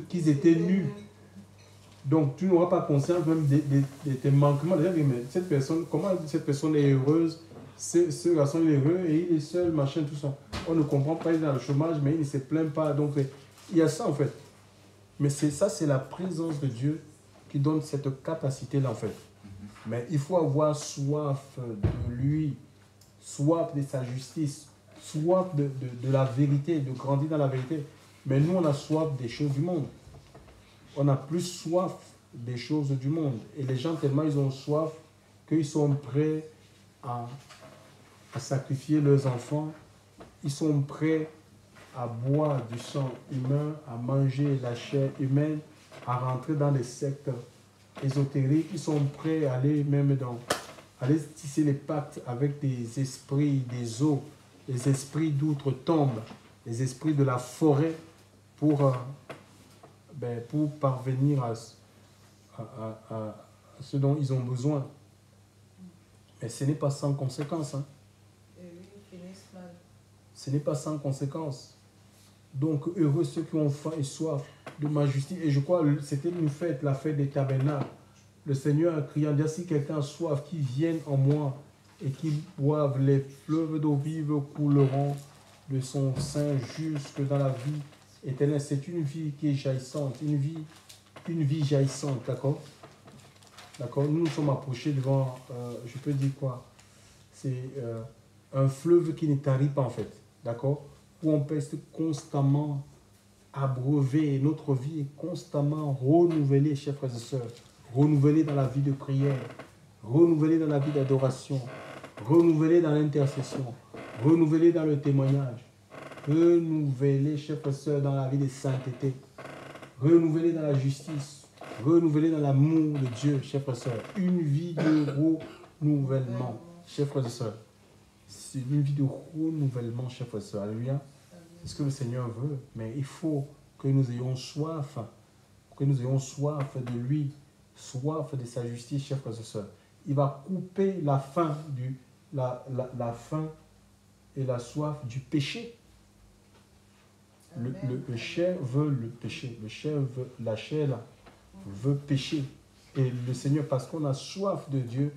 qu'ils étaient nus. Donc tu n'auras pas conscience même de tes manquements. Mais cette personne, comment cette personne est heureuse, ce garçon il est heureux et il est seul, machin, tout ça. On ne comprend pas, il est dans le chômage, mais il ne se plaint pas. Donc il y a ça en fait. Mais ça, c'est la présence de Dieu qui donne cette capacité-là en fait. Mais il faut avoir soif de lui, soif de sa justice, soif de la vérité, de grandir dans la vérité. Mais nous, on a soif des choses du monde. On a plus soif des choses du monde. Et les gens, tellement ils ont soif qu'ils sont prêts à sacrifier leurs enfants. Ils sont prêts à boire du sang humain, à manger la chair humaine, à rentrer dans des sectes ésotériques. Ils sont prêts à aller même aller tisser les pactes avec des esprits des eaux, les esprits d'outre-tombe, les esprits de la forêt pour parvenir à ce dont ils ont besoin. Mais ce n'est pas sans conséquence. Hein. Ce n'est pas sans conséquence. Donc, heureux ceux qui ont faim et soif de ma justice. Et je crois que c'était une fête, la fête des tabernacles. Le Seigneur a crié en disant, si quelqu'un a soif, qu'il vienne en moi et qu'il boive, les fleuves d'eau vive couleront de son sein jusque dans la vie éternelle. C'est une vie qui est jaillissante, une vie jaillissante, d'accord? D'accord? Nous nous sommes approchés devant, je peux dire quoi? C'est un fleuve qui ne tarit pas en fait, d'accord? Où on peut être constamment abreuvé, notre vie est constamment renouvelée, chers frères et sœurs, renouvelée dans la vie de prière, renouvelée dans la vie d'adoration, renouvelée dans l'intercession, renouvelée dans le témoignage, renouvelée, chers frères et sœurs, dans la vie de sainteté, renouvelée dans la justice, renouvelée dans l'amour de Dieu, chers frères et sœurs, une vie de renouvellement, chers frères et sœurs. C'est une vie de renouvellement, chers frères et sœurs. Alléluia. C'est ce que le Seigneur veut. Mais il faut que nous ayons soif, de lui, soif de sa justice, chers frères et sœurs. Il va couper la faim, la faim et la soif du péché. Le chair veut le péché. La chair là, veut pécher. Et le Seigneur, parce qu'on a soif de Dieu,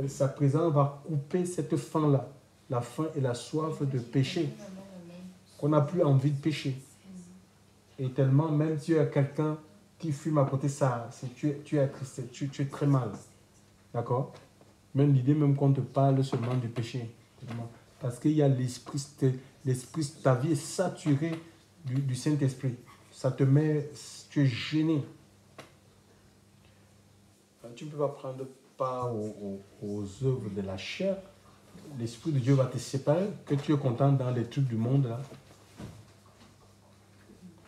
sa présence va couper cette faim-là, la faim et la soif de péché, qu'on n'a plus envie de pécher. Et tellement, même si tu as quelqu'un qui fume à côté de ça, tu es très mal. D'accord? Même l'idée même qu'on te parle seulement du péché. Parce qu'il y a l'esprit, ta vie est saturée du Saint-Esprit. Ça te met, tu es gêné. Tu ne peux pas prendre part aux œuvres de la chair. L'Esprit de Dieu va te séparer, que tu es content dans les trucs du monde. Là.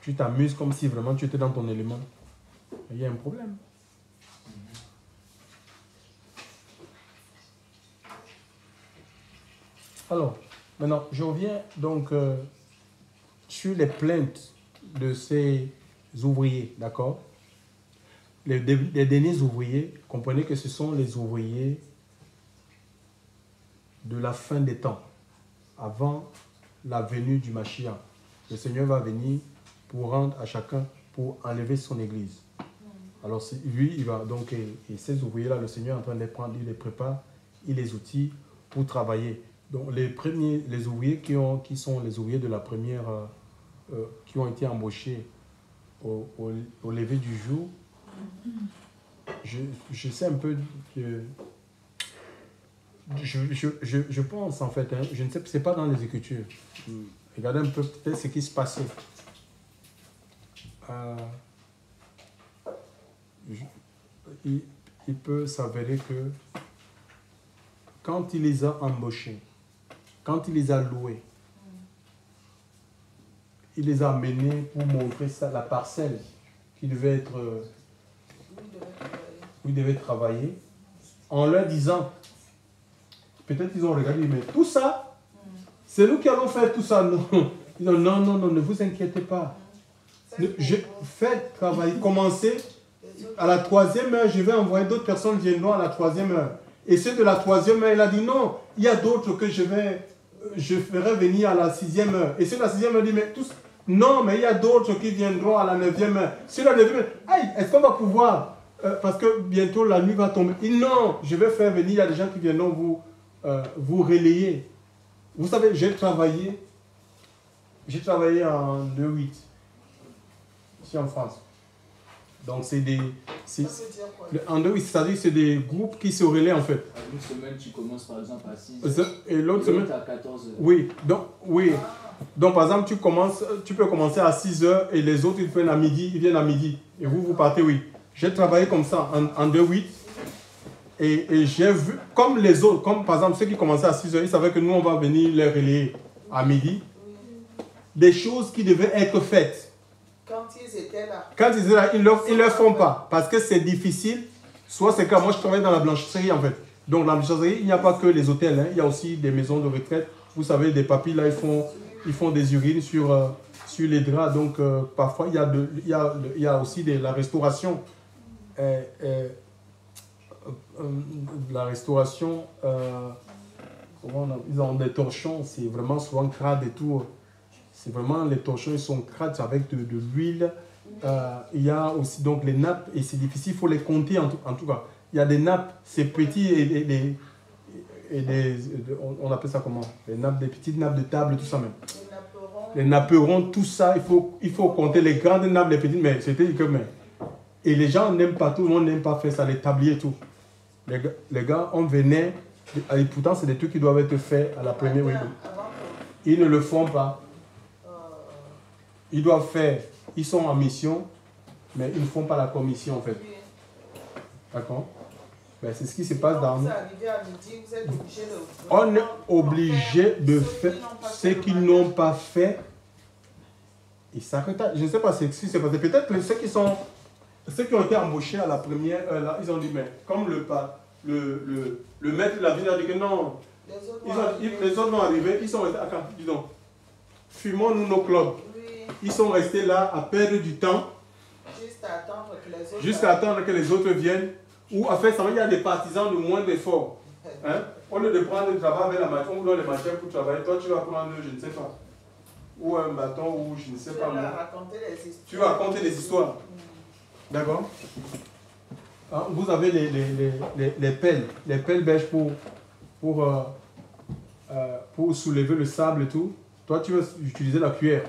Tu t'amuses comme si vraiment tu étais dans ton élément. Il y a un problème. Alors, maintenant, je reviens donc sur les plaintes de ces ouvriers, d'accord? Les derniers ouvriers, comprenez que ce sont les ouvriers de la fin des temps, avant la venue du Mashiach. Le Seigneur va venir pour rendre à chacun, pour enlever son église. Alors lui, il va donc, et ces ouvriers-là, le Seigneur est en train de les prendre, il les prépare, il les outille pour travailler. Donc les ouvriers qui sont les ouvriers de la première, qui ont été embauchés au lever du jour, je sais un peu que je pense en fait, hein, je ne sais, c'est pas dans les Écritures. Regardez un peu peut-être ce qui se passait. Il peut s'avérer que quand il les a embauchés, quand il les a loués, il les a amenés pour montrer ça, la parcelle qui devait être Vous devez travailler en leur disant, peut-être ils ont regardé, mais tout ça, c'est nous qui allons faire tout ça. Non, ils disent, non, non, non, ne vous inquiétez pas. Faites travailler, commencez. À la 3e heure, je vais envoyer d'autres personnes qui viendront à la 3e heure. Et ceux de la 3e heure, il a dit non, il y a d'autres que je ferai venir à la 6e heure. Et ceux de la 6e heure disent, mais tous, non, mais il y a d'autres qui viendront à la 9e heure. Ceux de la 9e heure, est-ce qu'on va pouvoir, parce que bientôt la nuit va tomber. Et non, je vais faire venir, il y a des gens qui viendront vous relayer. Vous savez, j'ai travaillé en 2-8, ici en France. Donc c'est des... En 2-8, c'est-à-dire c'est des groupes qui se relaient en fait. Une semaine, tu commences par exemple à 6 et l'autre semaine à 14 heures. Oui, donc par exemple, tu peux commencer à 6 heures et les autres ils viennent à midi. Et vous partez, oui. J'ai travaillé comme ça en 2-8. Et j'ai vu, comme les autres, comme par exemple ceux qui commençaient à 6 heures, ils savaient que nous on va venir les relayer à midi. Des choses qui devaient être faites. Quand ils étaient là, ils ne le font pas. Parce que c'est difficile. Soit c'est comme moi, je travaille dans la blanchisserie en fait. Donc la blanchisserie, il n'y a pas que les hôtels. Il y a aussi des maisons de retraite. Vous savez, des papis là, ils font des urines sur les draps. Donc parfois, il y a aussi la restauration. La restauration, ils ont des torchons. C'est vraiment souvent crade et tout. C'est vraiment, les torchons, ils sont crades avec de l'huile. Il y a aussi donc les nappes, et c'est difficile, il faut les compter en tout cas. Il y a des nappes, c'est petit, on appelle ça comment? Des petites nappes de table, tout ça même. Les napperons, tout ça, il faut compter les grandes nappes, les petites, mais c'était que mais. Et les gens n'aiment pas, tout le monde n'aime pas faire ça, les tabliers et tout. Les gars, on venait, et pourtant c'est des trucs qui doivent être faits à la première week-end. Ils ne le font pas. Ils doivent faire, ils sont en mission, mais ils ne font pas la commission en fait. D'accord? Ben, c'est ce qui se passe dans nous. On est obligé de faire ce qu'ils n'ont pas fait. Et ça retarde. Je ne sais pas ce qui s'est passé. Peut-être que ceux qui ont été embauchés à la première heure, là, ils ont dit, mais comme le maître de la ville a dit que non, les autres vont arriver, ils sont restés à camp. Disons, fumons-nous nos clubs. Ils sont restés là à perdre du temps jusqu'à attendre que les autres viennent. Ou en fait, il y a des partisans de moindre effort. Hein? Au lieu de prendre le travail avec la machine, on vous donne les machines pour travailler. Toi, tu vas prendre, je ne sais pas, ou un bâton, ou je ne sais pas. Tu vas raconter des histoires. D'accord? Vous avez les pelles bêches pour soulever le sable et tout. Toi, tu vas utiliser la cuillère.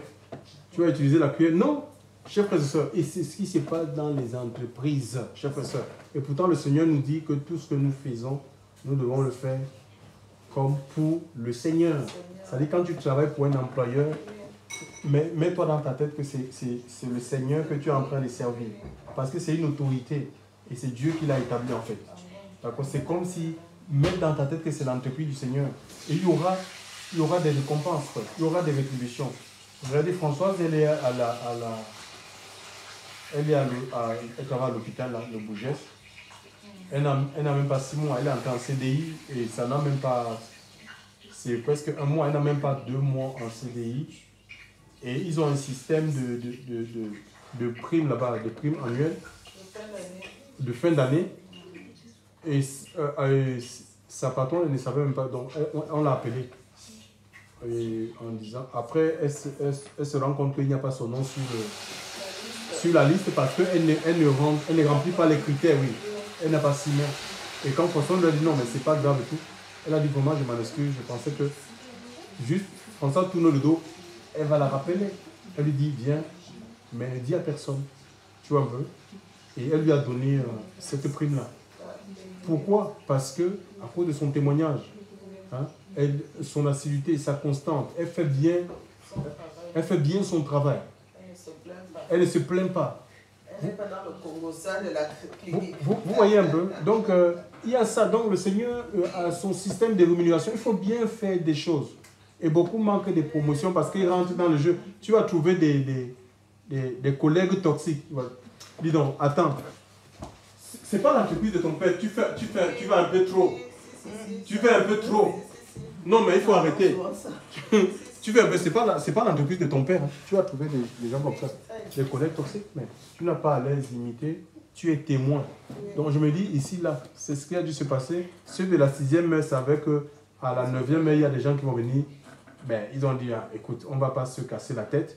Tu vas utiliser la cuillère. Non, chers frères et sœurs. Et c'est ce qui se passe dans les entreprises, chers frères et sœurs. Et pourtant, le Seigneur nous dit que tout ce que nous faisons, nous devons le faire comme pour le Seigneur. C'est-à-dire, quand tu travailles pour un employeur, mets-toi dans ta tête que c'est le Seigneur que tu es en train de servir. Parce que c'est une autorité. Et c'est Dieu qui l'a établi en fait. D'accord? C'est comme si, mets dans ta tête que c'est l'entreprise du Seigneur. Et il y aura des récompenses, il y aura des rétributions. Regardez, Françoise, elle travaille à l'hôpital, le Bougès. Elle n'a même pas 6 mois, elle est entrée en CDI et ça n'a même pas... C'est presque 1 mois, elle n'a même pas 2 mois en CDI. Et ils ont un système de primes là-bas, de primes annuelles, de fin d'année. Et sa patronne, elle ne savait même pas, donc on l'a appelée. Et en disant, après, elle se rend compte qu'il n'y a pas son nom sur la liste parce qu'elle ne remplit pas les critères, oui. Elle n'a pas 6 mois. Et quand François lui a dit non, mais c'est pas grave et tout, elle a dit vraiment, je m'en excuse, je pensais que juste, François tourne le dos, elle va la rappeler. Elle lui dit, viens, mais ne dis à personne, tu vois un peu. Et elle lui a donné cette prime-là. Pourquoi? Parce que, à cause de son témoignage, hein, son assiduité, sa constance, elle fait bien son travail. Elle ne se plaint pas. Vous voyez un peu. Donc, il y a ça. Donc, le Seigneur a son système de rémunération. Il faut bien faire des choses. Et beaucoup manquent de promotions parce qu'ils rentrent dans le jeu. Tu vas trouver des collègues toxiques. Dis donc, attends. c'est pas l'entreprise de ton père. Tu vas un peu trop. Tu fais un peu trop. Non, mais il faut arrêter. Tu fais un peu, c'est pas l'entreprise de ton père. Hein. Tu vas trouver des gens comme ça, des collègues toxiques, mais tu n'as pas à les imiter. Tu es témoin. Donc je me dis, ici, là, c'est ce qui a dû se passer. Ceux de la 6e messe savaient qu'à la 9e messe, il y a des gens qui vont venir. Ben, ils ont dit, ah, écoute, on ne va pas se casser la tête.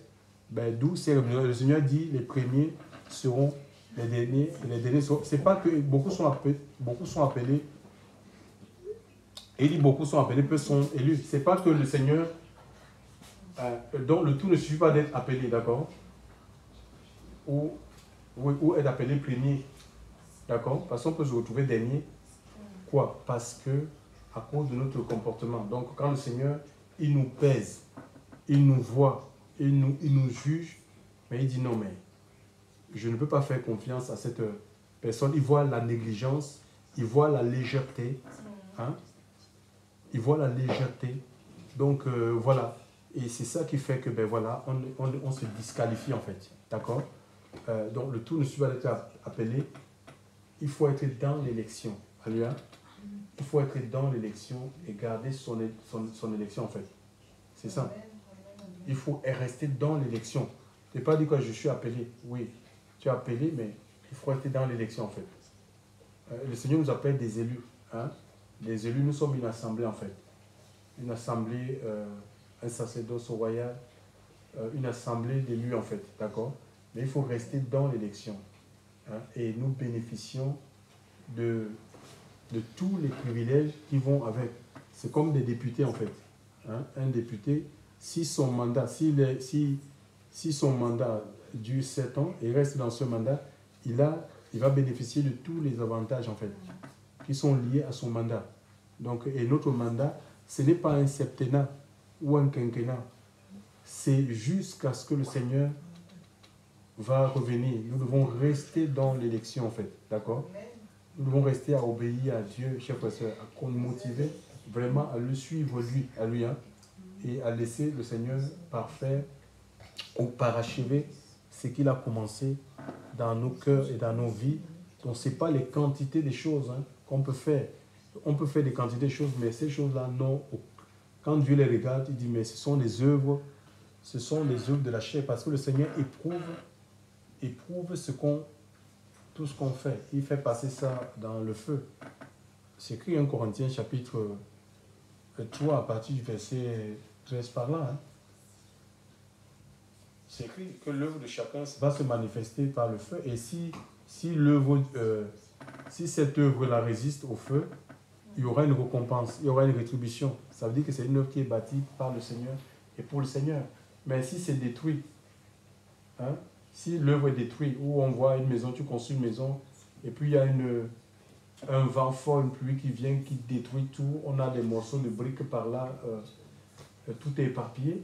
Ben, d'où le Seigneur dit, les premiers seront les derniers, et les derniers seront. C'est pas que beaucoup sont appelés. Et il dit, beaucoup sont appelés, peu sont élus. C'est pas que le Seigneur, donc le tout ne suffit pas d'être appelé, d'accord? Ou être appelé premier, d'accord? Parce qu'on peut se retrouver dernier. Quoi? Parce que, à cause de notre comportement. Donc, quand le Seigneur, il nous pèse, il nous voit, il nous juge, mais il dit non, mais je ne peux pas faire confiance à cette personne. Il voit la négligence, il voit la légèreté, hein? Il voit la légèreté. Donc, voilà. Et c'est ça qui fait que, ben voilà, on se disqualifie en fait, d'accord? Donc, le tout ne suffit pas d'être appelé. Il faut être dans l'élection. Alléluia. Il faut être dans l'élection et garder son élection en fait. C'est ça. Il faut rester dans l'élection. Je n'ai pas dit que je suis appelé. Oui, tu es appelé, mais il faut rester dans l'élection en fait. Le Seigneur nous appelle des élus. Hein? Les élus, nous sommes une assemblée en fait. Une assemblée, un sacerdoce royal, une assemblée d'élus en fait. D'accord? Mais il faut rester dans l'élection. Hein? Et nous bénéficions de tous les privilèges qui vont avec. C'est comme des députés en fait. Hein? Un député, si son mandat dure 7 ans et reste dans ce mandat, il va bénéficier de tous les avantages en fait, qui sont liés à son mandat. Donc, et notre mandat, ce n'est pas un septennat ou un quinquennat. C'est jusqu'à ce que le Seigneur va revenir. Nous devons rester dans l'élection en fait. D'accord? Nous devons rester à obéir à Dieu, chers frères et sœurs, à nous motiver vraiment à le suivre lui, à lui, hein, et à laisser le Seigneur parfaire ou parachever ce qu'il a commencé dans nos cœurs et dans nos vies. Donc, ce n'est pas les quantités des choses hein, qu'on peut faire. On peut faire des quantités de choses, mais ces choses-là, non. Quand Dieu les regarde, il dit, mais ce sont des œuvres de la chair, parce que le Seigneur éprouve tout ce qu'on fait. Il fait passer ça dans le feu. C'est écrit en Corinthiens chapitre 3 à partir du verset 13 par là. Hein. C'est écrit que l'œuvre de chacun va se manifester par le feu. Et si cette œuvre-là résiste au feu, il y aura une récompense, il y aura une rétribution. Ça veut dire que c'est une œuvre qui est bâtie par le Seigneur et pour le Seigneur. Mais si c'est détruit, hein, si l'œuvre est détruite, ou on voit une maison, tu construis une maison, et puis il y a un vent fort, une pluie qui vient, qui détruit tout, on a des morceaux de briques par là, tout est éparpillé,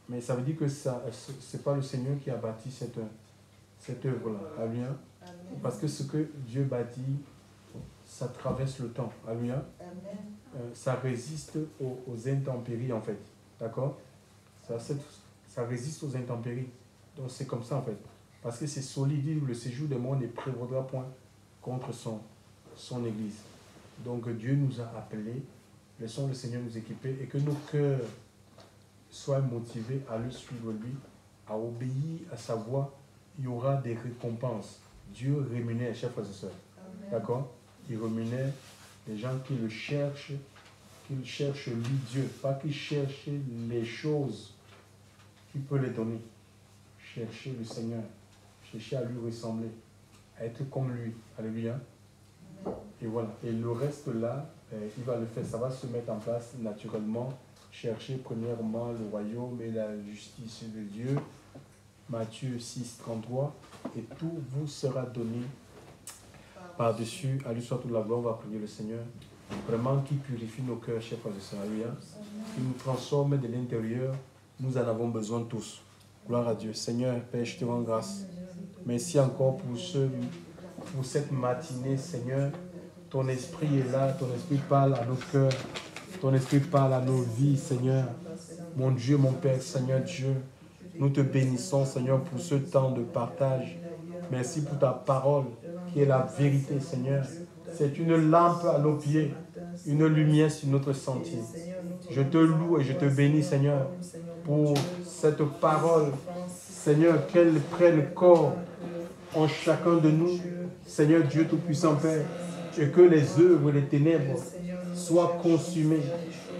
mais ça veut dire que ce n'est pas le Seigneur qui a bâti cette œuvre-là. Alléluia. Parce que ce que Dieu bâtit, ça traverse le temps. Alléluia. Ça résiste aux intempéries en fait. D'accord? Ça résiste aux intempéries. Donc c'est comme ça en fait. Parce que c'est solide, le séjour des morts ne prévaudra point contre son Église. Donc Dieu nous a appelés, laissons le Seigneur nous équiper et que nos cœurs soient motivés à le suivre lui, à obéir à sa voix. Il y aura des récompenses. Dieu rémunère, chers frères et sœurs. D'accord? Il rémunère les gens qui le cherchent, qu'il cherche lui, Dieu, pas qu'il cherche les choses qu'il peut les donner. Chercher le Seigneur, chercher à lui ressembler, à être comme lui. Alléluia. Et voilà. Et le reste là, il va le faire, ça va se mettre en place naturellement. Chercher premièrement le royaume et la justice de Dieu. Matthieu 6, 33. Et tout vous sera donné par-dessus. À lui soit toute la gloire. On va prier le Seigneur. Vraiment qui purifie nos cœurs, chers frères et sœurs. Alléluia. Qui nous transforme de l'intérieur. Nous en avons besoin tous. Gloire à Dieu. Seigneur, Père, je te rends grâce. Merci encore pour cette matinée, Seigneur. Ton esprit est là. Ton esprit parle à nos cœurs. Ton esprit parle à nos vies, Seigneur. Mon Dieu, mon Père, Seigneur Dieu. Nous te bénissons, Seigneur, pour ce temps de partage. Merci pour ta parole qui est la vérité, Seigneur. C'est une lampe à nos pieds, une lumière sur notre sentier. Je te loue et je te bénis, Seigneur, pour cette parole, Seigneur, qu'elle prenne corps en chacun de nous, Seigneur Dieu Tout-Puissant Père, et que les œuvres des ténèbres soient consumées,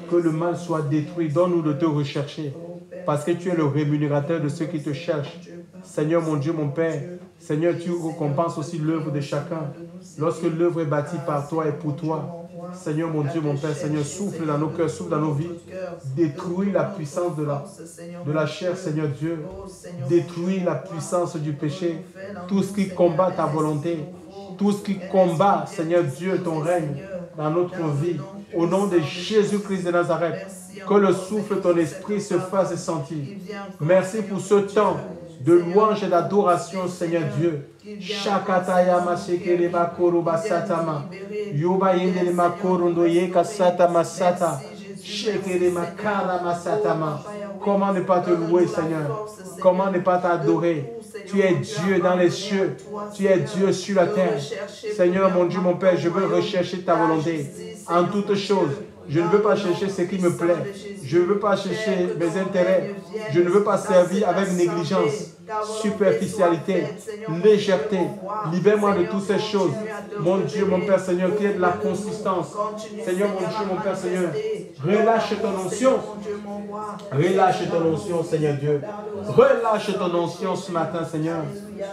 que le mal soit détruit. Donne-nous de te rechercher, parce que tu es le rémunérateur de ceux qui te cherchent. Seigneur mon Dieu, mon Père, Seigneur, tu récompenses aussi l'œuvre de chacun. Lorsque l'œuvre est bâtie par toi et pour toi, Seigneur mon Dieu, mon Père, Seigneur, souffle dans nos cœurs, souffle dans nos vies. Détruis la puissance de la chair, Seigneur Dieu. Détruis la puissance du péché. Tout ce qui combat ta volonté. Tout ce qui combat, Seigneur Dieu, ton règne dans notre vie. Au nom de Jésus-Christ de Nazareth, que le souffle de ton esprit se fasse sentir. Merci pour ce temps de louange et d'adoration, Seigneur Dieu. Shakataya masekele makoro basatama. Yoba yendele makoro ndoye kasata masata. Shekele makara masatama. Comment ne pas te louer, Seigneur? Comment ne pas t'adorer? Tu es Dieu dans les cieux. Tu es Dieu sur la terre. Seigneur, mon Dieu, mon Père, je veux rechercher ta volonté en toutes choses. Je ne veux pas chercher ce qui me plaît. Je ne veux pas chercher mes intérêts. Je ne veux pas servir avec négligence, superficialité, légèreté. Libère-moi de toutes ces choses. Mon Dieu, mon Père, Seigneur, qu'il y ait de la consistance. Seigneur, mon Dieu, mon Père, Seigneur, relâche ton onction. Relâche ton onction, Seigneur Dieu. Relâche ton onction ce matin, Seigneur.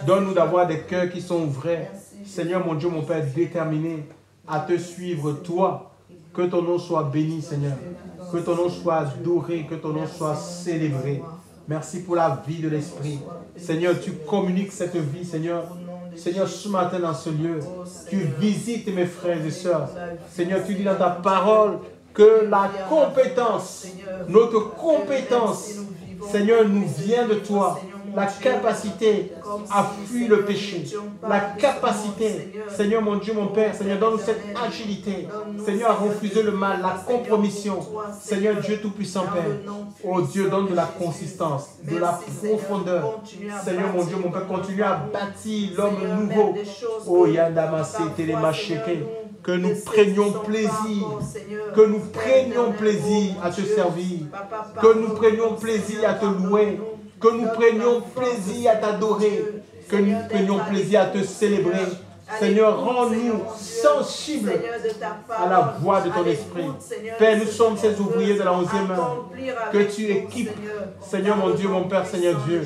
Donne-nous d'avoir des cœurs qui sont vrais. Seigneur, mon Dieu, mon Père, déterminé à te suivre, toi. Que ton nom soit béni, Seigneur. Que ton nom soit adoré, que ton nom soit célébré. Merci pour la vie de l'Esprit. Seigneur, tu communiques cette vie, Seigneur. Seigneur, ce matin dans ce lieu, tu visites mes frères et sœurs. Seigneur, tu dis dans ta parole que la compétence, notre compétence, Seigneur, nous vient de toi. La capacité à fuir le péché. La capacité, Seigneur mon Dieu, mon Père, Seigneur, donne-nous cette agilité. Seigneur, à refuser le mal, la compromission. Seigneur Dieu Tout-Puissant Père. Oh Dieu, donne de la consistance, de la profondeur. Seigneur mon Dieu, mon Père, continue à bâtir l'homme nouveau. Oh Yandamase Telemacheke. Que nous prenions plaisir, que nous prenions plaisir à te servir, que nous prenions plaisir à te louer, que nous prenions plaisir à t'adorer, que nous prenions plaisir à te célébrer. Seigneur, rends-nous sensibles à la voix de ton esprit. Père, nous sommes ces ouvriers de la 11e heure que tu équipes. Seigneur, mon Dieu, mon Père, Seigneur Dieu.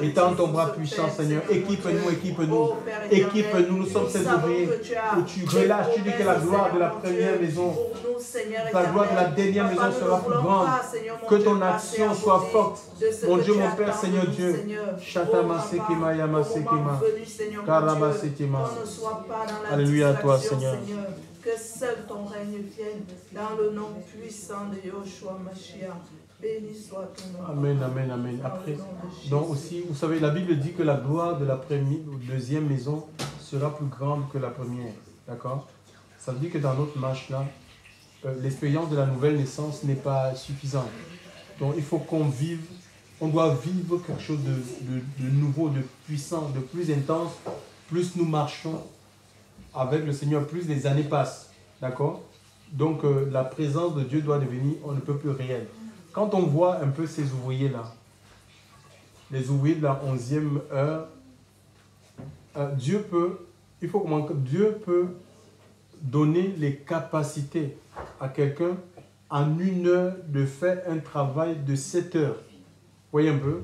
Étends ton bras puissant, Seigneur. Équipe-nous, équipe-nous. Équipe-nous, nous sommes ces ouvriers où tu relâches. Tu dis que la gloire de la première maison, la gloire de la dernière maison sera plus grande. Que ton action soit forte. Mon Dieu, mon Père, Seigneur Dieu. Alléluia à toi, Seigneur. Que seul ton règne vienne dans le nom puissant de Yoshua Mashiach. Béni soit ton nom. Amen, amen, amen. Après, donc aussi, vous savez, la Bible dit que la gloire de la deuxième maison sera plus grande que la première. D'accord? Ça veut dire que dans notre marche là, l'expérience de la nouvelle naissance n'est pas suffisante. Donc il faut qu'on vive, on doit vivre quelque chose de nouveau, de puissant, de plus intense. Plus nous marchons avec le Seigneur, plus les années passent. D'accord? Donc la présence de Dieu doit devenir, on ne peut plus réel. Quand on voit un peu ces ouvriers-là, les ouvriers de la 11e heure, Dieu peut donner les capacités à quelqu'un en 1 heure de faire un travail de 7 heures. Vous voyez un peu?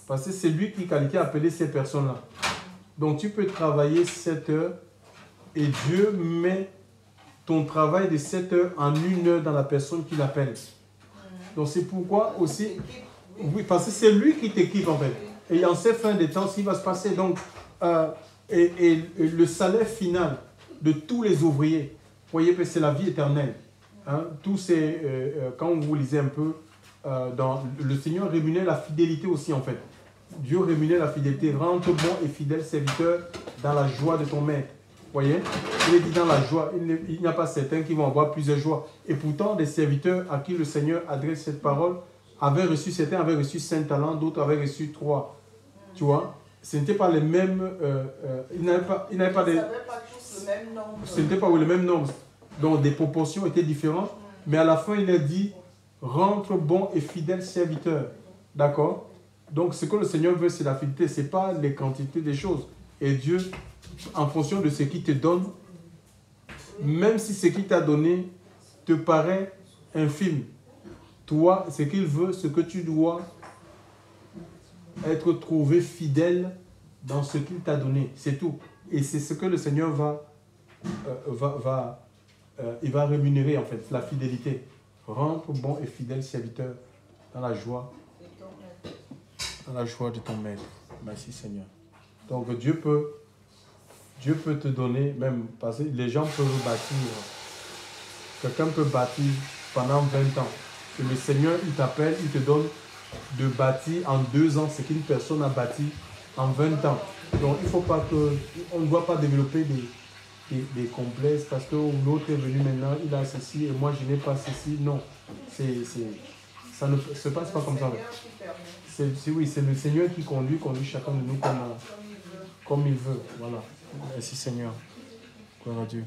Parce que c'est lui qui a appelé ces personnes-là. Donc tu peux travailler 7 heures et Dieu met ton travail de 7 heures en 1 heure dans la personne qui l'appelle. Donc c'est pourquoi aussi, oui, parce que c'est lui qui t'équipe en fait. Et en ces fins de temps, ce qui va se passer, donc, et le salaire final de tous les ouvriers, vous voyez que c'est la vie éternelle. Hein? Tous ces, quand vous lisez un peu, le Seigneur rémunère la fidélité aussi en fait. Dieu rémunère la fidélité. Rentre bon et fidèle serviteur dans la joie de ton maître. Vous voyez? Il est dit dans la joie. Il n'y a pas certains qui vont avoir plusieurs joies. Et pourtant, des serviteurs à qui le Seigneur adresse cette parole avaient reçu, certains avaient reçu 5 talents, d'autres avaient reçu 3. Tu vois, ce n'était pas les mêmes. Ils n'avaient pas Ils n'avaient pas tous le même nombre. Ce n'était pas le même nombre. Donc des proportions étaient différentes. Mais à la fin, il a dit rentre bon et fidèle serviteur. D'accord? Donc ce que le Seigneur veut, c'est la fidélité. Ce n'est pas les quantités des choses. Et Dieu, en fonction de ce qu'il te donne, même si ce qu'il t'a donné te paraît infime, toi, ce qu'il veut, ce que tu dois être trouvé fidèle dans ce qu'il t'a donné. C'est tout. Et c'est ce que le Seigneur il va rémunérer en fait, la fidélité. Rentre bon et fidèle serviteur dans la joie de ton maître. Merci Seigneur. Donc Dieu peut te donner, même parce que les gens peuvent bâtir. Quelqu'un peut bâtir pendant 20 ans. Et le Seigneur, il t'appelle, il te donne de bâtir en 2 ans ce qu'une personne a bâti en 20 ans. Donc il faut pas on ne doit pas développer des complexes parce que l'autre est venu maintenant, il a ceci et moi je n'ai pas ceci. Non, ça ne se passe pas comme ça. Oui, c'est le Seigneur qui conduit chacun de nous comme il veut. Voilà. Merci Seigneur. Gloire à Dieu.